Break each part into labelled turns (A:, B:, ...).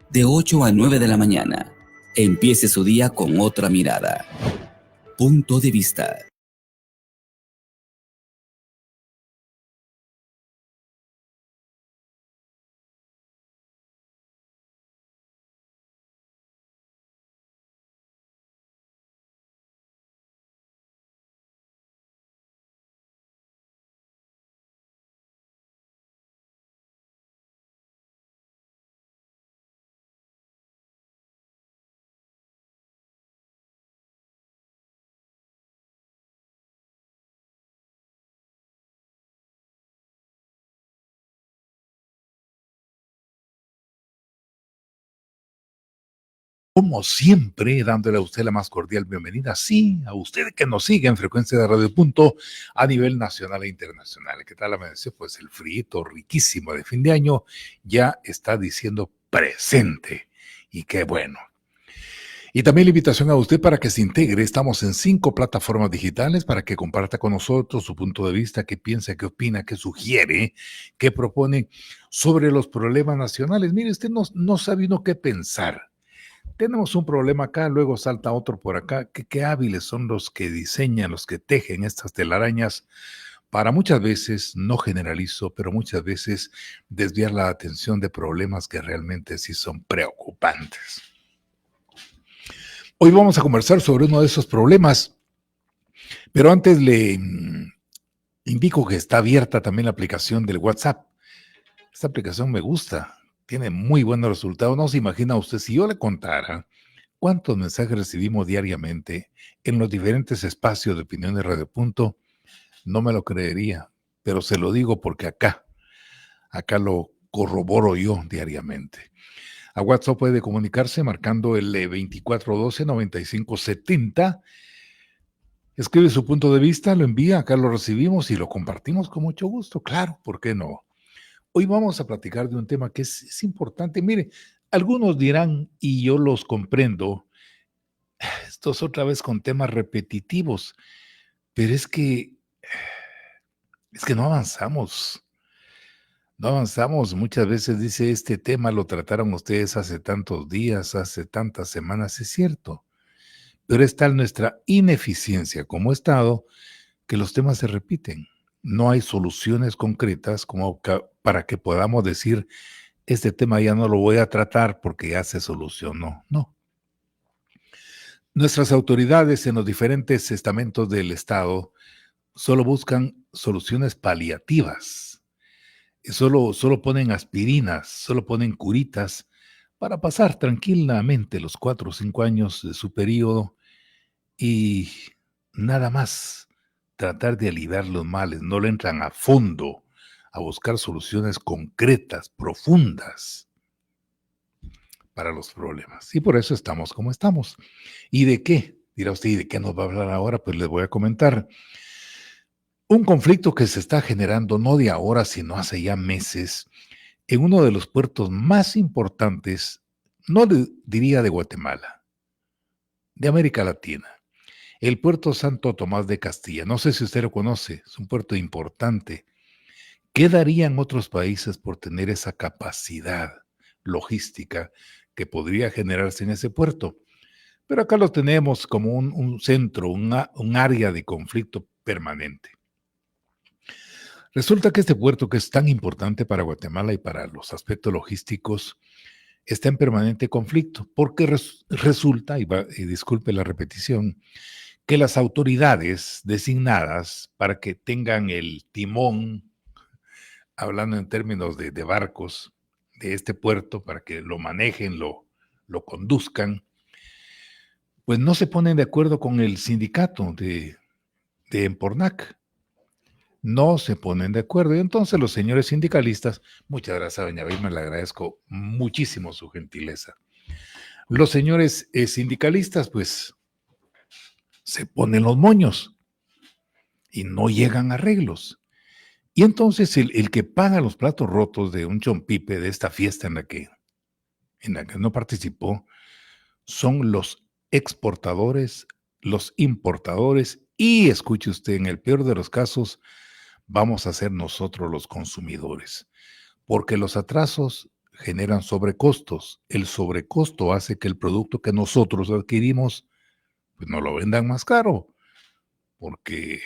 A: De 8 a 9 de la mañana. Empiece su día con otra mirada. Punto de vista.
B: Como siempre, dándole a usted la más cordial bienvenida, sí, a usted que nos sigue en frecuencia de Radio Punto a nivel nacional e internacional. ¿Qué tal amaneció? Pues el frito riquísimo de fin de año ya está diciendo presente. Y qué bueno. Y también la invitación a usted para que se integre. Estamos en 5 plataformas digitales para que comparta con nosotros su punto de vista, qué piensa, qué opina, qué sugiere, qué propone sobre los problemas nacionales. Mire, usted no sabe uno qué pensar. Tenemos un problema acá, luego salta otro por acá. Qué hábiles son los que diseñan, los que tejen estas telarañas para muchas veces, no generalizo, pero muchas veces desviar la atención de problemas que realmente sí son preocupantes. Hoy vamos a conversar sobre uno de esos problemas, pero antes le indico que está abierta también la aplicación del WhatsApp. Esta aplicación me gusta, tiene muy buenos resultados. No se imagina usted, si yo le contara cuántos mensajes recibimos diariamente en los diferentes espacios de Opinión de Radio Punto, no me lo creería, pero se lo digo porque acá lo corroboro yo diariamente. A WhatsApp puede comunicarse marcando el 2412-9570. Escribe su punto de vista, lo envía, acá lo recibimos y lo compartimos con mucho gusto. Claro, ¿por qué no? Hoy vamos a platicar de un tema que es importante. Mire, algunos dirán, y yo los comprendo, esto es otra vez con temas repetitivos, pero es que no avanzamos. No avanzamos. Muchas veces dice, este tema lo trataron ustedes hace tantos días, hace tantas semanas, es cierto. Pero es tal nuestra ineficiencia como Estado que los temas se repiten. No hay soluciones concretas como para que podamos decir, este tema ya no lo voy a tratar porque ya se solucionó. No. Nuestras autoridades en los diferentes estamentos del Estado solo buscan soluciones paliativas. Solo ponen aspirinas, solo ponen curitas para pasar tranquilamente los 4 o 5 años de su periodo y nada más tratar de aliviar los males. No le entran a fondo a buscar soluciones concretas, profundas para los problemas. Y por eso estamos como estamos. ¿Y de qué? Dirá usted, ¿y de qué nos va a hablar ahora? Pues les voy a comentar. Un conflicto que se está generando no de ahora, sino hace ya meses, en uno de los puertos más importantes, no diría de Guatemala, de América Latina, el puerto Santo Tomás de Castilla. No sé si usted lo conoce, es un puerto importante. ¿Qué darían otros países por tener esa capacidad logística que podría generarse en ese puerto? Pero acá lo tenemos como un centro, un área de conflicto permanente. Resulta que este puerto, que es tan importante para Guatemala y para los aspectos logísticos, está en permanente conflicto, porque resulta, y disculpe la repetición, que las autoridades designadas para que tengan el timón, hablando en términos de barcos, de este puerto, para que lo manejen, lo conduzcan, pues no se ponen de acuerdo con el sindicato de Empornac. No se ponen de acuerdo. Y entonces los señores sindicalistas, muchas gracias, doña Vilma, le agradezco muchísimo su gentileza. Los señores sindicalistas, pues, se ponen los moños y no llegan a arreglos. Y entonces el que paga los platos rotos de un chompipe de esta fiesta en la que no participó, son los exportadores, los importadores y, escuche usted, en el peor de los casos, vamos a ser nosotros los consumidores, porque los atrasos generan sobrecostos. El sobrecosto hace que el producto que nosotros adquirimos pues no lo vendan más caro, porque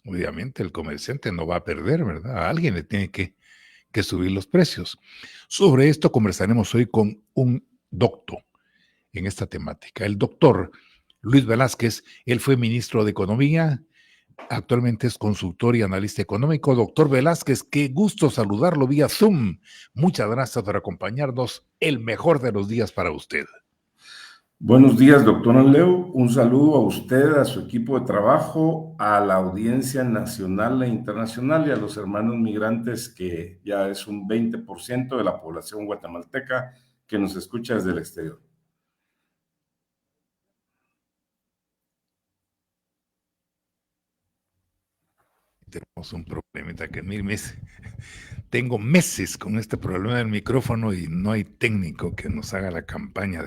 B: obviamente el comerciante no va a perder, ¿verdad? A alguien le tiene que subir los precios. Sobre esto conversaremos hoy con un doctor en esta temática, el doctor Luis Velázquez. Él fue ministro de Economía, actualmente es consultor y analista económico. Doctor Velázquez, qué gusto saludarlo vía Zoom. Muchas gracias por acompañarnos. El mejor de los días para usted.
C: Buenos días, doctor Anleu. Un saludo a usted, a su equipo de trabajo, a la audiencia nacional e internacional y a los hermanos migrantes, que ya es un 20% de la población guatemalteca que nos escucha desde el exterior.
B: Tenemos un problemita que tengo meses con este problema del micrófono y no hay técnico que nos haga la campaña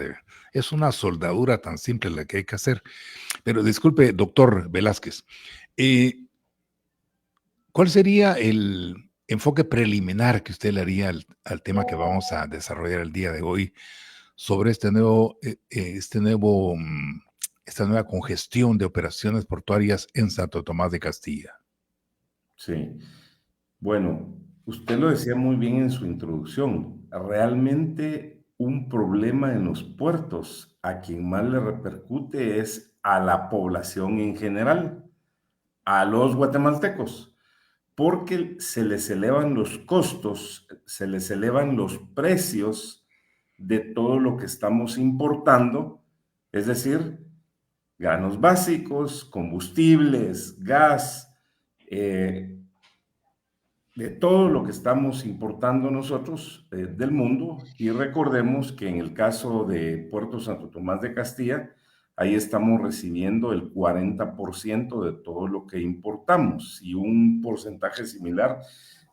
B: es una soldadura tan simple la que hay que hacer. Pero disculpe, doctor Velázquez, ¿cuál sería el enfoque preliminar que usted le haría al tema que vamos a desarrollar el día de hoy sobre esta nueva congestión de operaciones portuarias en Santo Tomás de Castilla?
C: Sí, bueno, usted lo decía muy bien en su introducción. Realmente un problema en los puertos, a quien más le repercute es a la población en general, a los guatemaltecos, porque se les elevan los costos, se les elevan los precios de todo lo que estamos importando, es decir, granos básicos, combustibles, gas, de todo lo que estamos importando nosotros del mundo. Y recordemos que en el caso de Puerto Santo Tomás de Castilla, ahí estamos recibiendo el 40% de todo lo que importamos y un porcentaje similar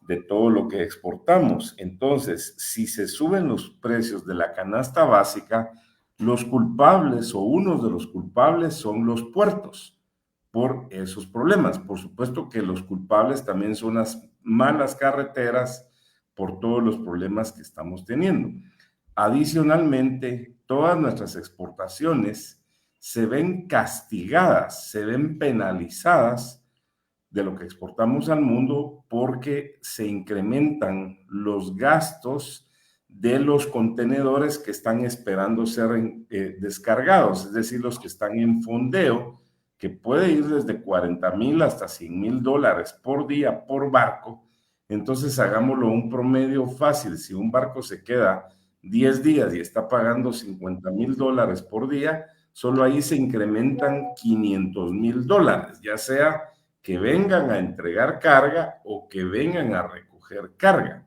C: de todo lo que exportamos. Entonces, si se suben los precios de la canasta básica, los culpables o unos de los culpables son los puertos por esos problemas. Por supuesto que los culpables también son las malas carreteras por todos los problemas que estamos teniendo. Adicionalmente, todas nuestras exportaciones se ven castigadas, se ven penalizadas de lo que exportamos al mundo porque se incrementan los gastos de los contenedores que están esperando ser descargados, es decir, los que están en fondeo, que puede ir desde 40,000 hasta $100,000 por día por barco. Entonces hagámoslo un promedio fácil. Si un barco se queda 10 días y está pagando $50,000 por día, solo ahí se incrementan $500,000, ya sea que vengan a entregar carga o que vengan a recoger carga.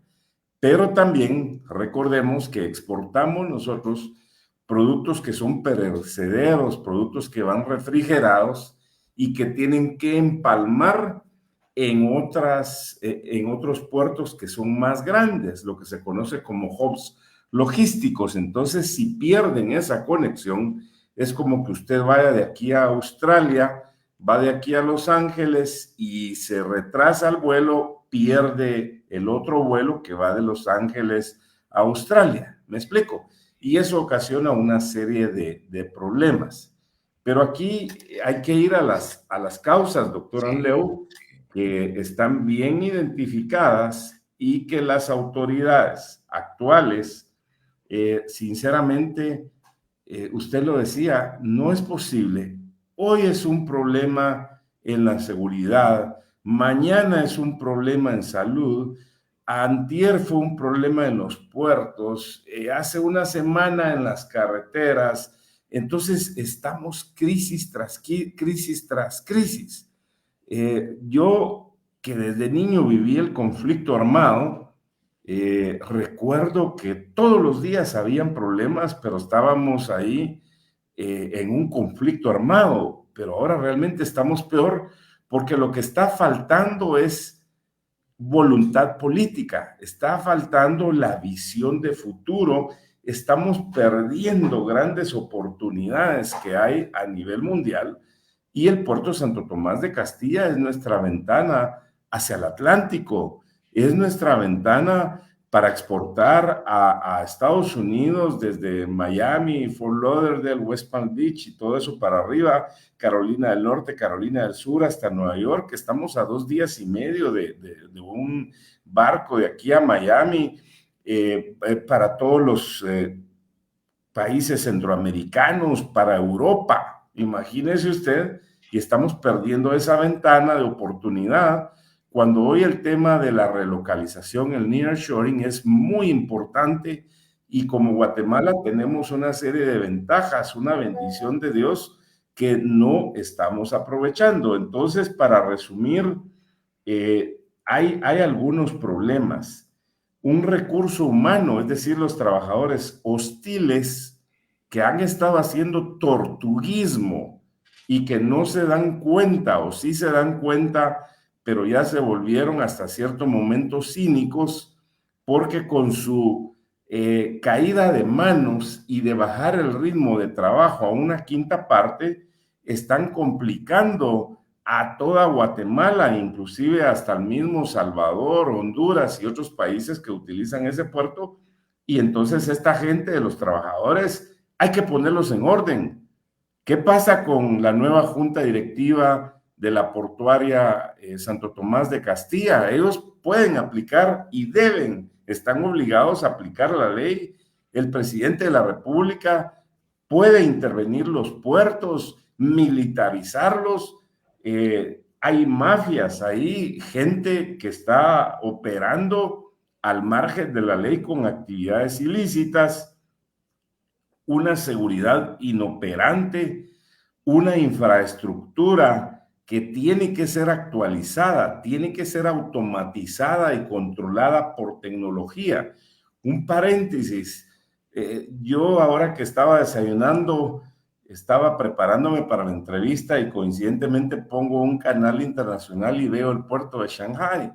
C: Pero también recordemos que exportamos nosotros productos que son perecederos, productos que van refrigerados y que tienen que empalmar en otros puertos que son más grandes, lo que se conoce como hubs logísticos. Entonces, si pierden esa conexión, es como que usted vaya de aquí a Australia, va de aquí a Los Ángeles y se retrasa el vuelo, pierde el otro vuelo que va de Los Ángeles a Australia. ¿Me explico? Y eso ocasiona una serie de problemas. Pero aquí hay que ir a las causas, doctor Anleu, que están bien identificadas y que las autoridades actuales, sinceramente, usted lo decía, no es posible. Hoy es un problema en la seguridad, mañana es un problema en salud, antier fue un problema en los puertos, hace una semana en las carreteras. Entonces estamos crisis tras crisis tras crisis. Yo, que desde niño viví el conflicto armado, recuerdo que todos los días habían problemas, pero estábamos ahí en un conflicto armado. Pero ahora realmente estamos peor, porque lo que está faltando es voluntad política, está faltando la visión de futuro, estamos perdiendo grandes oportunidades que hay a nivel mundial, y el puerto Santo Tomás de Castilla es nuestra ventana hacia el Atlántico, es nuestra ventana para exportar a Estados Unidos desde Miami, Fort Lauderdale, West Palm Beach y todo eso para arriba, Carolina del Norte, Carolina del Sur, hasta Nueva York. Estamos a 2 días y medio de un barco de aquí a Miami, para todos los países centroamericanos, para Europa. Imagínese usted, y estamos perdiendo esa ventana de oportunidad cuando hoy el tema de la relocalización, el nearshoring, es muy importante, y como Guatemala tenemos una serie de ventajas, una bendición de Dios que no estamos aprovechando. Entonces, para resumir, hay algunos problemas. Un recurso humano, es decir, los trabajadores hostiles que han estado haciendo tortuguismo y que no se dan cuenta, o sí se dan cuenta, pero ya se volvieron hasta cierto momento cínicos, porque con su caída de manos y de bajar el ritmo de trabajo a una quinta parte, están complicando a toda Guatemala, inclusive hasta el mismo Salvador, Honduras y otros países que utilizan ese puerto. Y entonces esta gente de los trabajadores hay que ponerlos en orden. ¿Qué pasa con la nueva junta directiva de la portuaria Santo Tomás de Castilla? Ellos pueden aplicar y están obligados a aplicar la ley. El presidente de la República puede intervenir los puertos, militarizarlos. Hay mafias ahí, gente que está operando al margen de la ley con actividades ilícitas, una seguridad inoperante, una infraestructura que tiene que ser actualizada, tiene que ser automatizada y controlada por tecnología. Un paréntesis, yo ahora que estaba desayunando, estaba preparándome para la entrevista y coincidentemente pongo un canal internacional y veo el puerto de Shanghái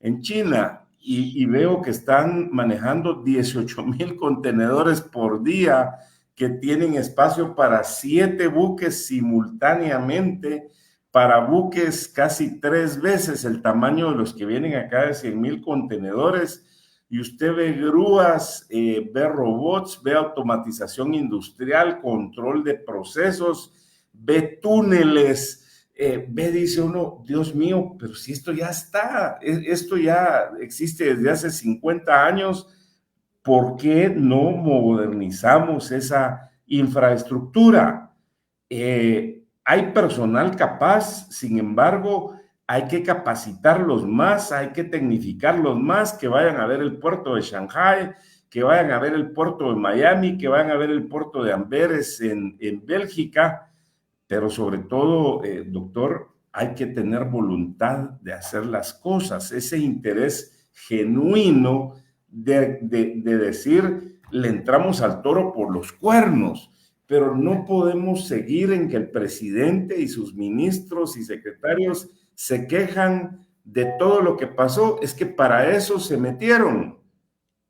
C: en China, y veo que están manejando 18,000 contenedores por día, que tienen espacio para 7 buques simultáneamente, para buques casi 3 veces el tamaño de los que vienen acá de 100,000 contenedores. Y usted ve grúas, ve robots, ve automatización industrial, control de procesos, ve túneles, dice uno, Dios mío, pero si esto ya está, esto ya existe desde hace 50 años, ¿por qué no modernizamos esa infraestructura? Hay personal capaz, sin embargo, hay que capacitarlos más, hay que tecnificarlos más, que vayan a ver el puerto de Shanghái, que vayan a ver el puerto de Miami, que vayan a ver el puerto de Amberes en Bélgica, pero sobre todo, doctor, hay que tener voluntad de hacer las cosas, ese interés genuino de decir, le entramos al toro por los cuernos. Pero no podemos seguir en que el presidente y sus ministros y secretarios se quejan de todo lo que pasó. Es que para eso se metieron.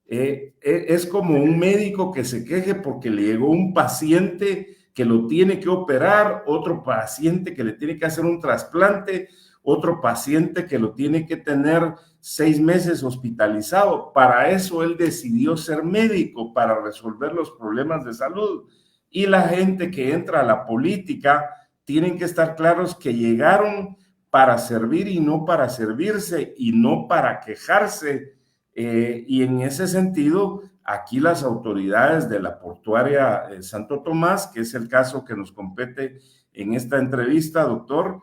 C: Es como un médico que se queje porque le llegó un paciente que lo tiene que operar, otro paciente que le tiene que hacer un trasplante, otro paciente que lo tiene que tener 6 meses hospitalizado. Para eso él decidió ser médico, para resolver los problemas de salud. Y la gente que entra a la política tienen que estar claros que llegaron para servir y no para servirse y no para quejarse. Y en ese sentido, aquí las autoridades de la portuaria Santo Tomás, que es el caso que nos compete en esta entrevista, doctor,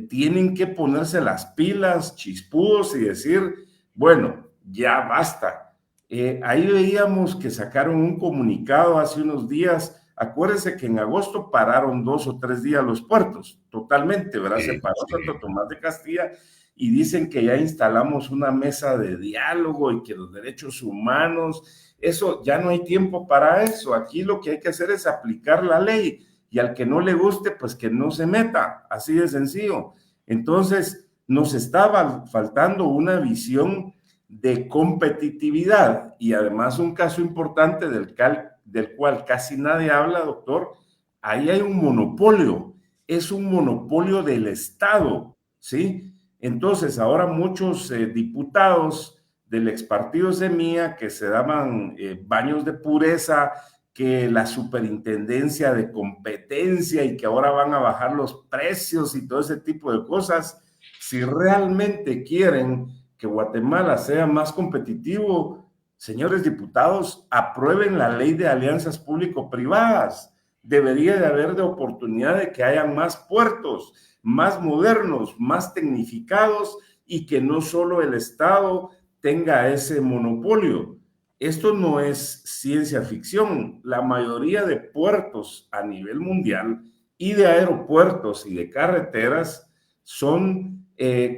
C: tienen que ponerse las pilas, chispudos, y decir, bueno, ya basta. Ahí veíamos que sacaron un comunicado hace unos días. Acuérdense que en agosto pararon 2 o 3 días los puertos, totalmente, ¿verdad? Se paró Santo Tomás de Castilla, y dicen que ya instalamos una mesa de diálogo y que los derechos humanos, eso, ya no hay tiempo para eso. Aquí lo que hay que hacer es aplicar la ley, y al que no le guste, pues que no se meta, así de sencillo. Entonces, nos estaba faltando una visión de competitividad, y además un caso importante del cual casi nadie habla, doctor. Ahí hay un monopolio, es un monopolio del Estado, ¿sí? Entonces ahora muchos diputados del expartido Semilla, que se daban baños de pureza, que la superintendencia de competencia y que ahora van a bajar los precios y todo ese tipo de cosas. Si realmente quieren que Guatemala sea más competitivo, señores diputados, aprueben la ley de alianzas público-privadas. Debería de haber de oportunidad de que haya más puertos, más modernos, más tecnificados y que no solo el Estado tenga ese monopolio. Esto no es ciencia ficción. La mayoría de puertos a nivel mundial y de aeropuertos y de carreteras son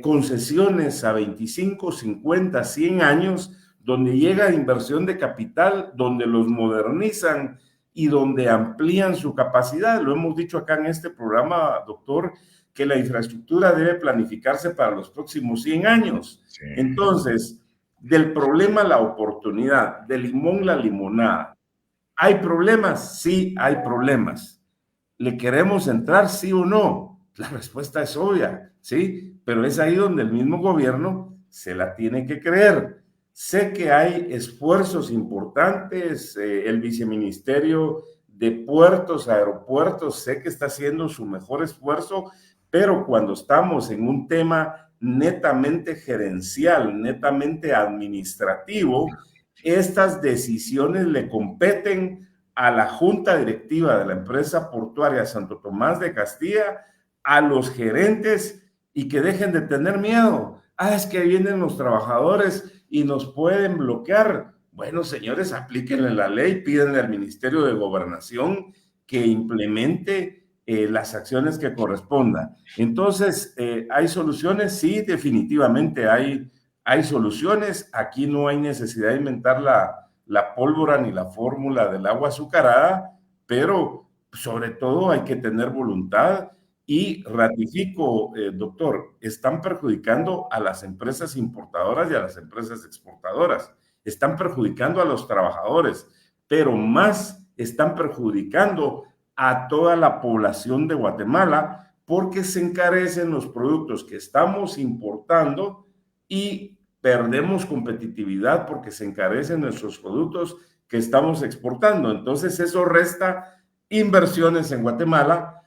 C: concesiones a 25, 50, 100 años, donde llega inversión de capital, donde los modernizan y donde amplían su capacidad. Lo hemos dicho acá en este programa, doctor, que la infraestructura debe planificarse para los próximos 100 años. Sí. Entonces, del problema la oportunidad, del limón la limonada. ¿Hay problemas? Sí, hay problemas. ¿Le queremos entrar, sí o no? La respuesta es obvia, ¿sí? Pero es ahí donde el mismo gobierno se la tiene que creer. Sé que hay esfuerzos importantes, el viceministerio de puertos, aeropuertos, sé que está haciendo su mejor esfuerzo, pero cuando estamos en un tema netamente gerencial, netamente administrativo, estas decisiones le competen a la junta directiva de la empresa portuaria Santo Tomás de Castilla, a los gerentes, y que dejen de tener miedo. Es que vienen los trabajadores y nos pueden bloquear. Bueno, señores, aplíquenle la ley, pídenle al Ministerio de Gobernación que implemente las acciones que correspondan. Entonces, ¿hay soluciones? Sí, definitivamente hay soluciones. Aquí no hay necesidad de inventar la pólvora ni la fórmula del agua azucarada, pero sobre todo hay que tener voluntad. Y ratifico, doctor, están perjudicando a las empresas importadoras y a las empresas exportadoras. Están perjudicando a los trabajadores, pero más están perjudicando a toda la población de Guatemala porque se encarecen los productos que estamos importando y perdemos competitividad porque se encarecen nuestros productos que estamos exportando. Entonces eso resta inversiones en Guatemala,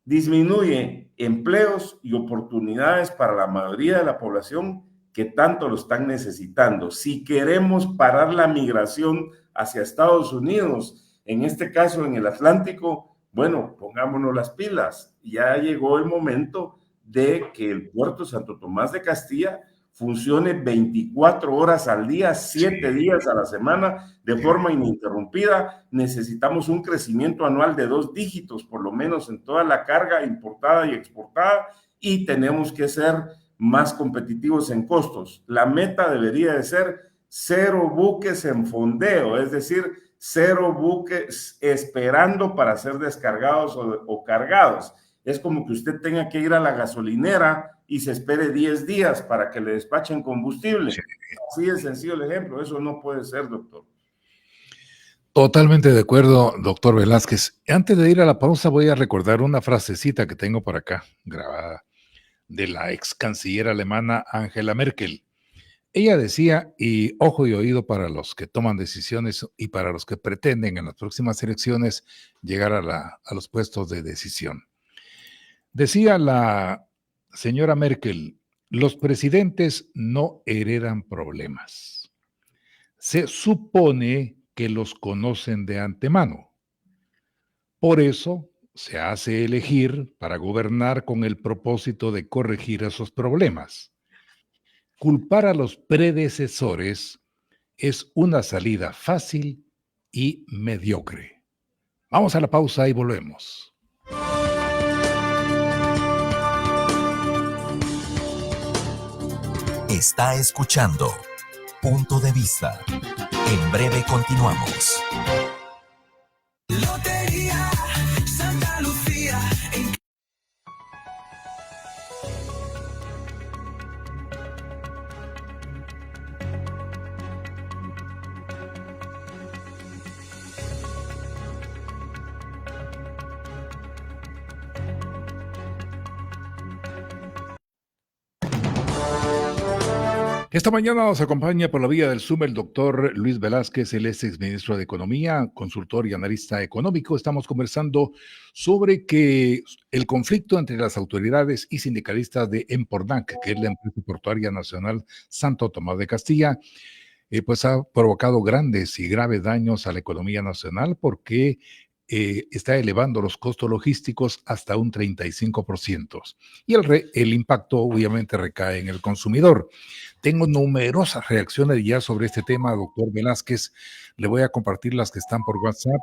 C: disminuye empleos y oportunidades para la mayoría de la población que tanto lo están necesitando. Si queremos parar la migración hacia Estados Unidos, en este caso en el Atlántico, bueno, pongámonos las pilas. Ya llegó el momento de que el puerto Santo Tomás de Castilla funcione 24 horas al día, 7 días a la semana, de forma ininterrumpida. Necesitamos un crecimiento anual de 2 dígitos, por lo menos en toda la carga importada y exportada, y tenemos que ser más competitivos en costos. La meta debería de ser 0 buques en fondeo, es decir, 0 buques esperando para ser descargados o cargados. Es como que usted tenga que ir a la gasolinera y se espere 10 días para que le despachen combustible. Sí. Así es sencillo el ejemplo. Eso no puede ser, doctor.
B: Totalmente de acuerdo, doctor Velázquez. Antes de ir a la pausa, voy a recordar una frasecita que tengo por acá, grabada, de la ex canciller alemana Angela Merkel. Ella decía, y ojo y oído para los que toman decisiones y para los que pretenden en las próximas elecciones llegar a los puestos de decisión. Decía la señora Merkel, los presidentes no heredan problemas. Se supone que los conocen de antemano. Por eso se hace elegir para gobernar con el propósito de corregir esos problemas. Culpar a los predecesores es una salida fácil y mediocre. Vamos a la pausa y volvemos.
D: Está escuchando Punto de Vista. En breve continuamos. Lotería Santa Lucía.
B: Esta mañana nos acompaña por la vía del Zoom el doctor Luis Velázquez, él es exministro de Economía, consultor y analista económico. Estamos conversando sobre que el conflicto entre las autoridades y sindicalistas de Empornac, que es la empresa portuaria nacional Santo Tomás de Castilla, pues ha provocado grandes y graves daños a la economía nacional porque está elevando los costos logísticos hasta un 35%. Y el impacto obviamente recae en el consumidor. Tengo numerosas reacciones ya sobre este tema, doctor Velázquez. Le voy a compartir las que están por WhatsApp.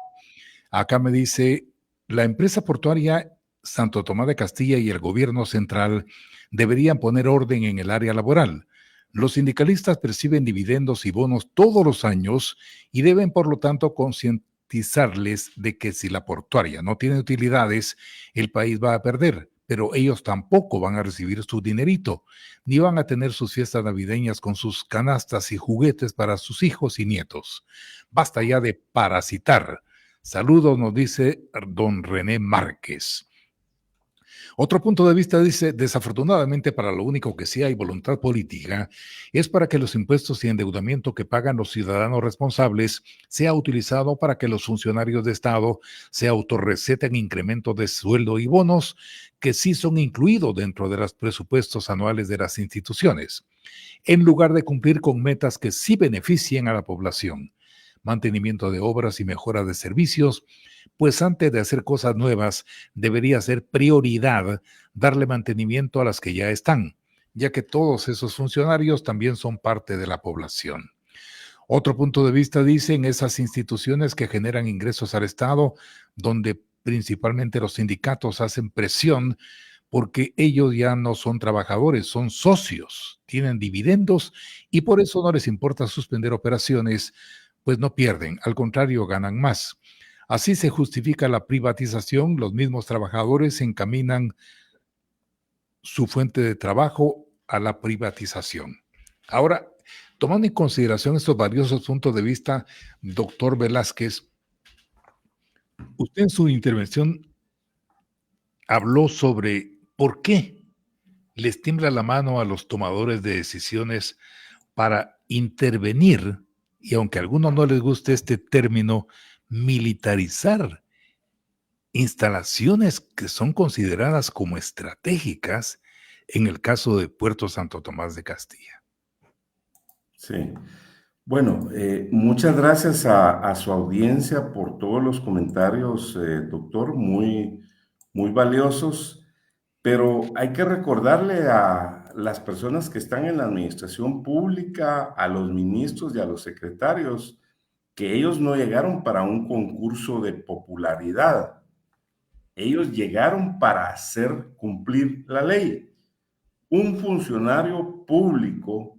B: Acá me dice, la empresa portuaria Santo Tomás de Castilla y el gobierno central deberían poner orden en el área laboral. Los sindicalistas perciben dividendos y bonos todos los años y deben, por lo tanto, concientizarles de que si la portuaria no tiene utilidades, el país va a perder. Pero ellos tampoco van a recibir su dinerito, ni van a tener sus fiestas navideñas con sus canastas y juguetes para sus hijos y nietos. Basta ya de parasitar. Saludos, nos dice don René Márquez. Otro punto de vista dice, desafortunadamente para lo único que sí hay voluntad política es para que los impuestos y endeudamiento que pagan los ciudadanos responsables sea utilizado para que los funcionarios de Estado se autorreceten incrementos de sueldo y bonos que sí son incluidos dentro de los presupuestos anuales de las instituciones, en lugar de cumplir con metas que sí beneficien a la población. Mantenimiento de obras y mejora de servicios, pues antes de hacer cosas nuevas, debería ser prioridad darle mantenimiento a las que ya están, ya que todos esos funcionarios también son parte de la población. Otro punto de vista dicen esas instituciones que generan ingresos al Estado, donde principalmente los sindicatos hacen presión porque ellos ya no son trabajadores, son socios, tienen dividendos y por eso no les importa suspender operaciones, pues no pierden, al contrario, ganan más. Así se justifica la privatización, los mismos trabajadores encaminan su fuente de trabajo a la privatización. Ahora, tomando en consideración estos valiosos puntos de vista, doctor Velázquez, usted en su intervención habló sobre por qué les tiembla la mano a los tomadores de decisiones para intervenir, y aunque a algunos no les guste este término, militarizar instalaciones que son consideradas como estratégicas en el caso de Puerto Santo Tomás de Castilla.
C: Sí. Bueno, muchas gracias a su audiencia por todos los comentarios, doctor, muy valiosos, pero hay que recordarle a las personas que están en la administración pública, a los ministros y a los secretarios, que ellos no llegaron para un concurso de popularidad. Ellos llegaron para hacer cumplir la ley. Un funcionario público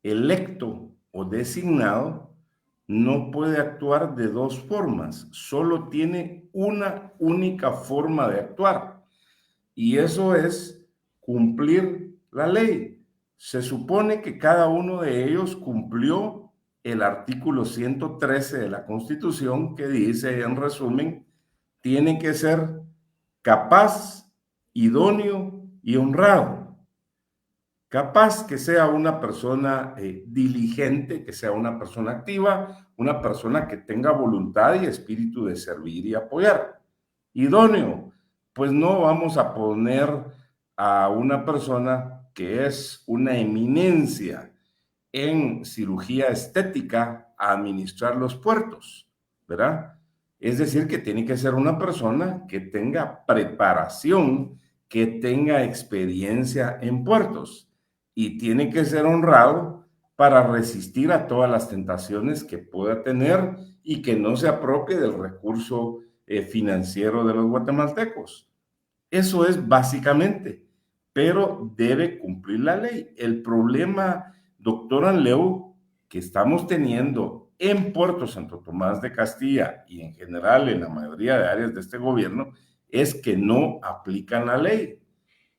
C: electo o designado no puede actuar de dos formas, solo tiene una única forma de actuar, y eso es cumplir la ley. Se supone que cada uno de ellos cumplió el artículo 113 de la Constitución, que dice, en resumen, tiene que ser capaz, idóneo y honrado. Capaz, que sea una persona diligente, que sea una persona activa, una persona que tenga voluntad y espíritu de servir y apoyar. Idóneo, pues no vamos a poner a una persona que es una eminencia en cirugía estética a administrar los puertos, ¿verdad? Es decir, que tiene que ser una persona que tenga preparación, que tenga experiencia en puertos, y tiene que ser honrado para resistir a todas las tentaciones que pueda tener y que no se apropie del recurso financiero de los guatemaltecos. Eso es básicamente, pero debe cumplir la ley. El problema, doctor Anleu, que estamos teniendo en Puerto Santo Tomás de Castilla y en general en la mayoría de áreas de este gobierno, es que no aplican la ley,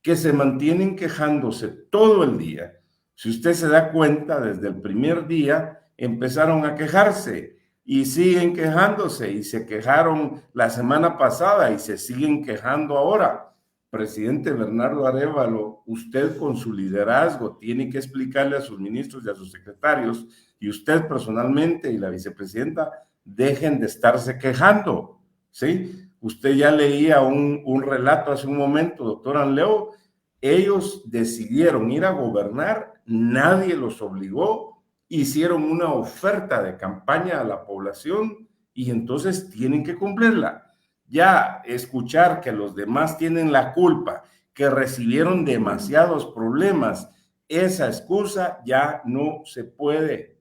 C: que se mantienen quejándose todo el día. Si usted se da cuenta, desde el primer día empezaron a quejarse y siguen quejándose, y se quejaron la semana pasada y se siguen quejando ahora, presidente Bernardo Arévalo, usted con su liderazgo tiene que explicarle a sus ministros y a sus secretarios, y usted personalmente y la vicepresidenta, dejen de estarse quejando, ¿sí? Usted ya leía un relato hace un momento, doctor Anleo. Ellos decidieron ir a gobernar, nadie los obligó, hicieron una oferta de campaña a la población y entonces tienen que cumplirla. Ya escuchar que los demás tienen la culpa, que recibieron demasiados problemas, esa excusa ya no se puede,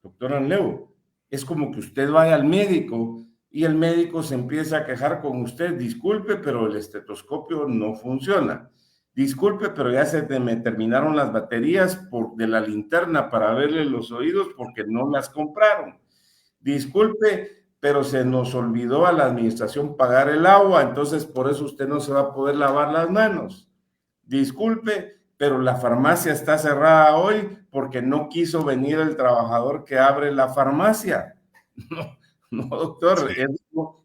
C: doctor Anleo. Es como que usted vaya al médico y el médico se empieza a quejar con usted, disculpe, pero el estetoscopio no funciona. Disculpe, pero ya se me terminaron las baterías de la linterna para verle los oídos porque no las compraron. Disculpe, pero se nos olvidó a la administración pagar el agua, entonces por eso usted no se va a poder lavar las manos. Disculpe, pero la farmacia está cerrada hoy porque no quiso venir el trabajador que abre la farmacia. No, doctor,
B: Sí.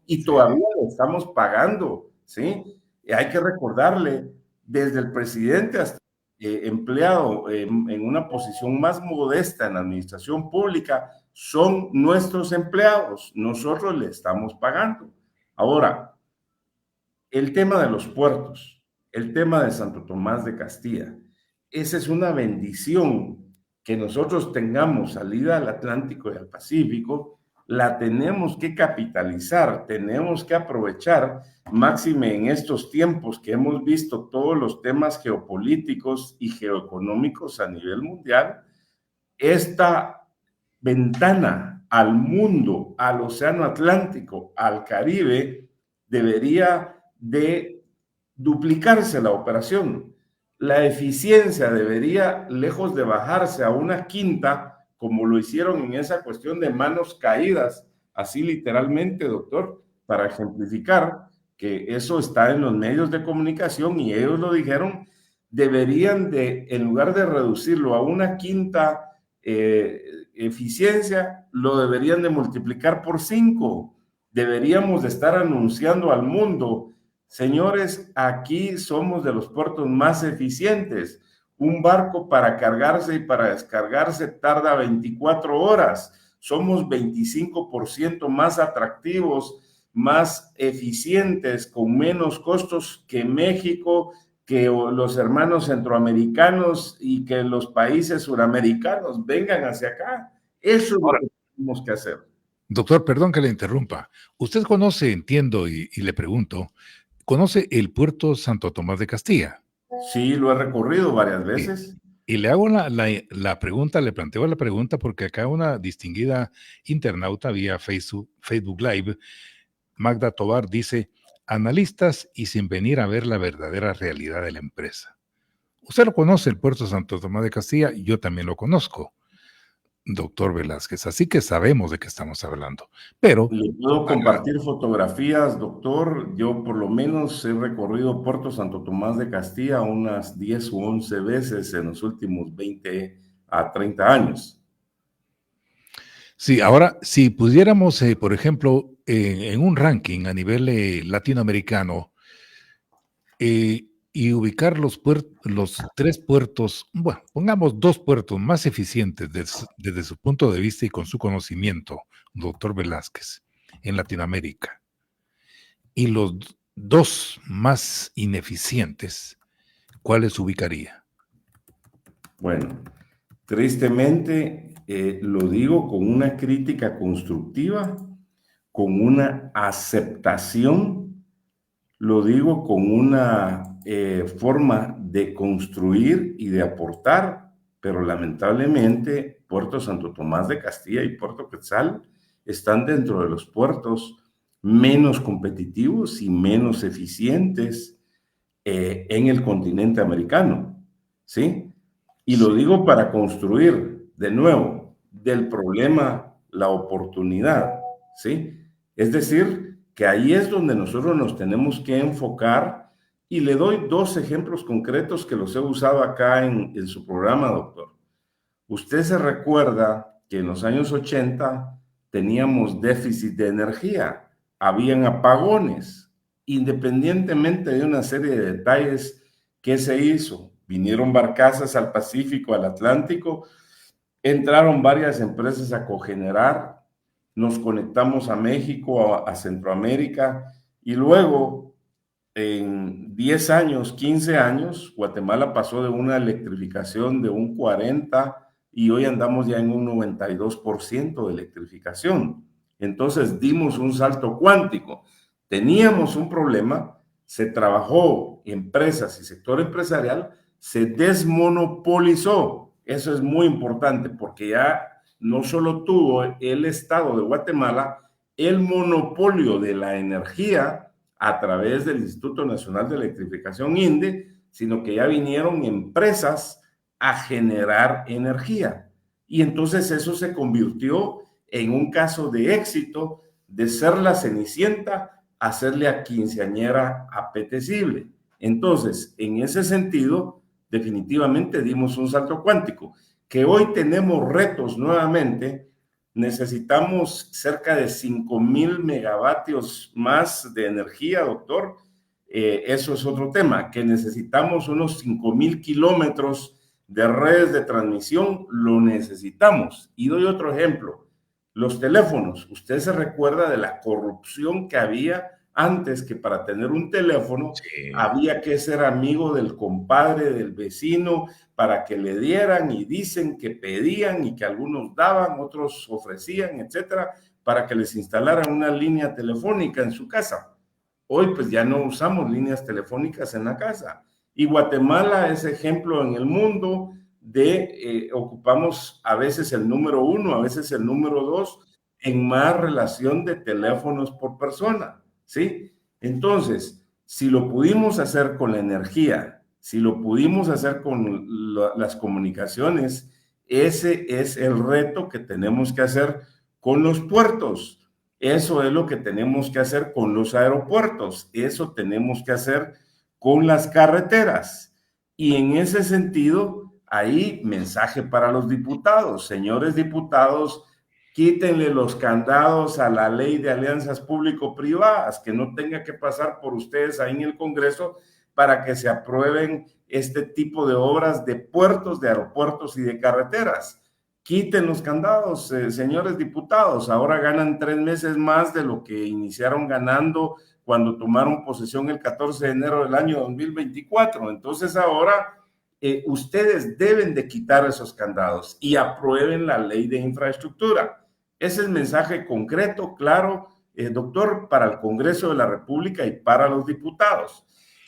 C: y todavía le estamos pagando, ¿sí? Y hay que recordarle, desde el presidente hasta empleado en una posición más modesta en la administración pública, son nuestros empleados, nosotros le estamos pagando. Ahora, el tema de los puertos, el tema de Santo Tomás de Castilla, esa es una bendición que nosotros tengamos salida al Atlántico y al Pacífico, la tenemos que capitalizar, tenemos que aprovechar, máxime en estos tiempos que hemos visto todos los temas geopolíticos y geoeconómicos a nivel mundial, esta ventana al mundo, al Océano Atlántico, al Caribe, debería de duplicarse la operación. La eficiencia debería, lejos de bajarse a una quinta, como lo hicieron en esa cuestión de manos caídas, así literalmente, doctor, para ejemplificar que eso está en los medios de comunicación y ellos lo dijeron, deberían de, en lugar de reducirlo a una quinta eficiencia, lo deberían de multiplicar por 5. Deberíamos de estar anunciando al mundo, señores, aquí somos de los puertos más eficientes. Un barco para cargarse y para descargarse tarda 24 horas. Somos 25% más atractivos, más eficientes, con menos costos que México, que los hermanos centroamericanos y que los países suramericanos vengan hacia acá. Eso es lo que tenemos que hacer.
B: Doctor, perdón que le interrumpa. Usted conoce, entiendo, y le pregunto, ¿conoce el puerto Santo Tomás de Castilla?
C: Sí, lo he recorrido varias veces.
B: Y le hago la pregunta, le planteo la pregunta porque acá una distinguida internauta vía Facebook Live, Magda Tovar, dice, analistas y sin venir a ver la verdadera realidad de la empresa. Usted lo conoce, el puerto Santo Tomás de Castilla, yo también lo conozco, doctor Velázquez, así que sabemos de qué estamos hablando. Pero
C: le puedo compartir fotografías, doctor. Yo por lo menos he recorrido Puerto Santo Tomás de Castilla unas 10 u 11 veces en los últimos 20 a 30 años.
B: Sí, ahora, si pudiéramos, por ejemplo, en un ranking a nivel latinoamericano, y ubicar los 3 puertos, bueno, pongamos 2 puertos más eficientes desde su punto de vista y con su conocimiento, doctor Velázquez, en Latinoamérica, y los 2 más ineficientes, ¿cuáles ubicaría?
C: Bueno, tristemente lo digo con una crítica constructiva, con una aceptación, lo digo con una forma de construir y de aportar, pero lamentablemente Puerto Santo Tomás de Castilla y Puerto Quetzal están dentro de los puertos menos competitivos y menos eficientes en el continente americano, ¿sí? Y lo digo para construir, de nuevo, del problema la oportunidad, ¿sí? Es decir, que ahí es donde nosotros nos tenemos que enfocar y le doy 2 ejemplos concretos que los he usado acá en su programa, doctor. Usted se recuerda que en los años 80 teníamos déficit de energía, habían apagones independientemente de una serie de detalles, ¿qué se hizo? Vinieron barcazas al Pacífico, al Atlántico, entraron varias empresas a cogenerar, nos conectamos a México, a Centroamérica, y luego en 10 años, 15 años, Guatemala pasó de una electrificación de un 40 y hoy andamos ya en un 92% de electrificación. Entonces dimos un salto cuántico. Teníamos un problema, se trabajó, empresas y sector empresarial, se desmonopolizó. Eso es muy importante porque ya no solo tuvo el Estado de Guatemala el monopolio de la energía a través del Instituto Nacional de Electrificación, INDE, sino que ya vinieron empresas a generar energía. Y entonces eso se convirtió en un caso de éxito de ser la Cenicienta, hacerle a quinceañera apetecible. Entonces, en ese sentido, definitivamente dimos un salto cuántico. Que hoy tenemos retos nuevamente, necesitamos cerca de 5,000 megavatios más de energía, doctor. Eso es otro tema, que necesitamos unos 5,000 kilómetros de redes de transmisión, lo necesitamos. Y doy otro ejemplo, los teléfonos. Usted se recuerda de la corrupción que había antes, que para tener un teléfono había que ser amigo del compadre, del vecino, para que le dieran, y dicen que pedían y que algunos daban, otros ofrecían, etcétera, para que les instalaran una línea telefónica en su casa. Hoy pues ya no usamos líneas telefónicas en la casa. Y Guatemala es ejemplo en el mundo de ocupamos a veces el número 1, a veces el número 2 en más relación de teléfonos por persona, ¿sí? Entonces, si lo pudimos hacer con la energía, si lo pudimos hacer con las comunicaciones, ese es el reto que tenemos que hacer con los puertos. Eso es lo que tenemos que hacer con los aeropuertos. Eso tenemos que hacer con las carreteras. Y en ese sentido, ahí mensaje para los diputados. Señores diputados, quítenle los candados a la ley de alianzas público-privadas, que no tenga que pasar por ustedes ahí en el Congreso para que se aprueben este tipo de obras de puertos, de aeropuertos y de carreteras. Quiten los candados, señores diputados. Ahora ganan 3 meses más de lo que iniciaron ganando cuando tomaron posesión el 14 de enero del año 2024. Entonces ahora ustedes deben de quitar esos candados y aprueben la ley de infraestructura. Ese es el mensaje concreto, claro, doctor, para el Congreso de la República y para los diputados.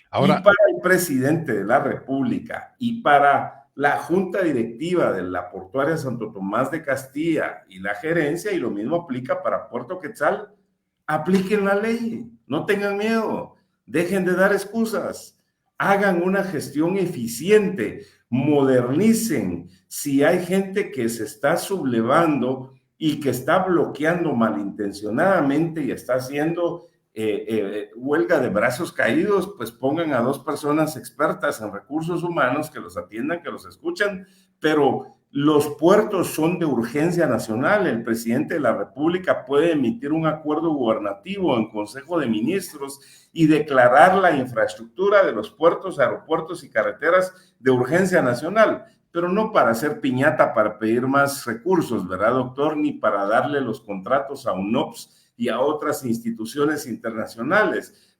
C: Ahora, y para el presidente de la República y para la junta directiva de la portuaria Santo Tomás de Castilla y la gerencia, y lo mismo aplica para Puerto Quetzal, apliquen la ley, no tengan miedo, dejen de dar excusas, hagan una gestión eficiente, modernicen. Si hay gente que se está sublevando y que está bloqueando malintencionadamente y está haciendo huelga de brazos caídos, pues pongan a 2 personas expertas en recursos humanos que los atiendan, que los escuchan, pero los puertos son de urgencia nacional. El presidente de la República puede emitir un acuerdo gubernativo en Consejo de Ministros y declarar la infraestructura de los puertos, aeropuertos y carreteras de urgencia nacional, pero no para hacer piñata para pedir más recursos, ¿verdad, doctor? Ni para darle los contratos a UNOPS y a otras instituciones internacionales.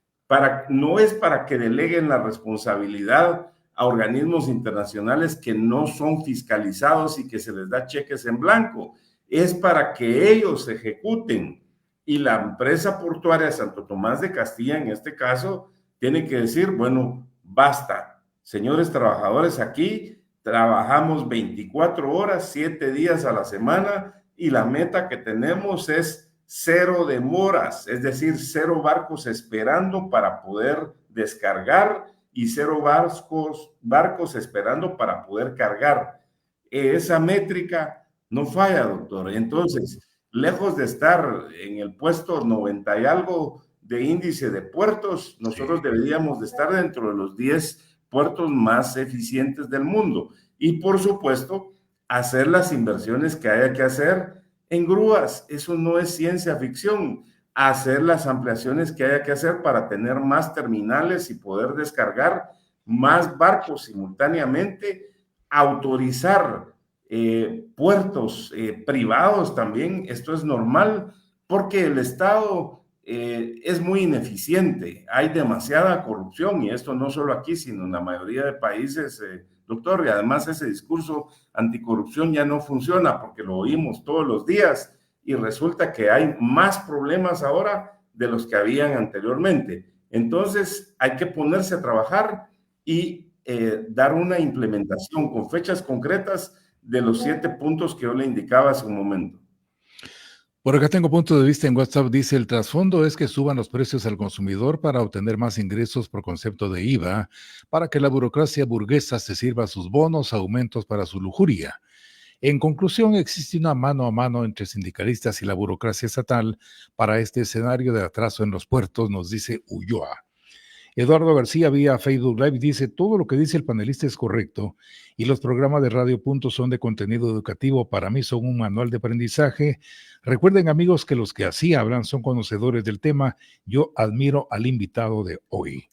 C: No es para que deleguen la responsabilidad a organismos internacionales que no son fiscalizados y que se les da cheques en blanco. Es para que ellos ejecuten. Y la empresa portuaria Santo Tomás de Castilla, en este caso, tiene que decir, bueno, basta. Señores trabajadores, aquí trabajamos 24 horas, 7 días a la semana, y la meta que tenemos es 0 demoras, es decir, 0 barcos esperando para poder descargar y 0 barcos esperando para poder cargar. Esa métrica no falla, doctor. Entonces, lejos de estar en el puesto 90 y algo de índice de puertos, nosotros deberíamos de estar dentro de los 10 puertos más eficientes del mundo. Y, por supuesto, hacer las inversiones que haya que hacer en grúas. Eso no es ciencia ficción. hacer las ampliaciones que haya que hacer para tener más terminales y poder descargar más barcos simultáneamente, autorizar puertos privados también. Esto es normal porque el Estado es muy ineficiente, hay demasiada corrupción, y esto no solo aquí, sino en la mayoría de países, doctor, y además ese discurso anticorrupción ya no funciona porque lo oímos todos los días y resulta que hay más problemas ahora de los que habían anteriormente. Entonces hay que ponerse a trabajar y dar una implementación con fechas concretas de los 7 puntos que yo le indicaba hace un momento.
B: Por acá tengo punto de vista en WhatsApp. Dice, el trasfondo es que suban los precios al consumidor para obtener más ingresos por concepto de IVA, para que la burocracia burguesa se sirva sus bonos, aumentos para su lujuria. En conclusión, existe una mano a mano entre sindicalistas y la burocracia estatal para este escenario de atraso en los puertos, nos dice Ulloa. Eduardo García vía Facebook Live dice, todo lo que dice el panelista es correcto y los programas de Radio Punto son de contenido educativo. Para mí son un manual de aprendizaje. Recuerden, amigos, que los que así hablan son conocedores del tema. Yo admiro al invitado de hoy.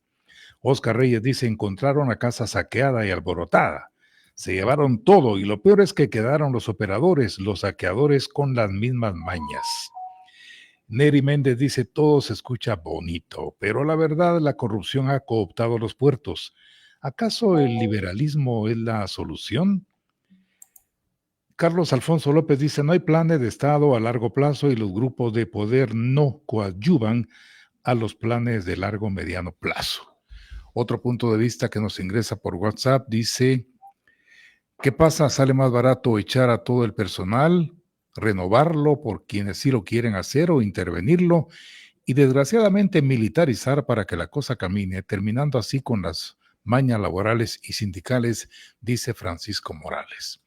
B: Oscar Reyes dice, encontraron la casa saqueada y alborotada. Se llevaron todo y lo peor es que quedaron los operadores, los saqueadores con las mismas mañas. Neri Méndez dice, todo se escucha bonito, pero la verdad la corrupción ha cooptado los puertos. ¿Acaso el liberalismo es la solución? Carlos Alfonso López dice, no hay planes de Estado a largo plazo y los grupos de poder no coadyuvan a los planes de largo mediano plazo. Otro punto de vista que nos ingresa por WhatsApp dice, ¿qué pasa? ¿Sale más barato echar a todo el personal, renovarlo por quienes sí lo quieren hacer o intervenirlo y desgraciadamente militarizar para que la cosa camine, terminando así con las mañas laborales y sindicales, dice Francisco Morales?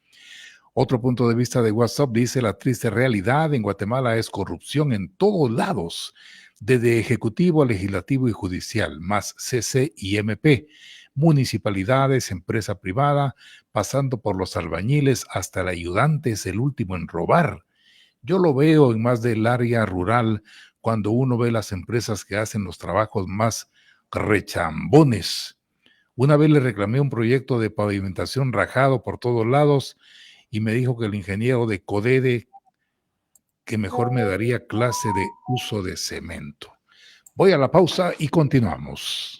B: Otro punto de vista de WhatsApp dice, la triste realidad en Guatemala es corrupción en todos lados, desde ejecutivo, legislativo y judicial, más CC y MP, municipalidades, empresa privada, pasando por los albañiles hasta el ayudante es el último en robar. Yo lo veo en más del área rural cuando uno ve las empresas que hacen los trabajos más rechambones. Una vez le reclamé un proyecto de pavimentación rajado por todos lados y me dijo que el ingeniero de CODEDE que mejor me daría clase de uso de cemento. Voy a la pausa y continuamos.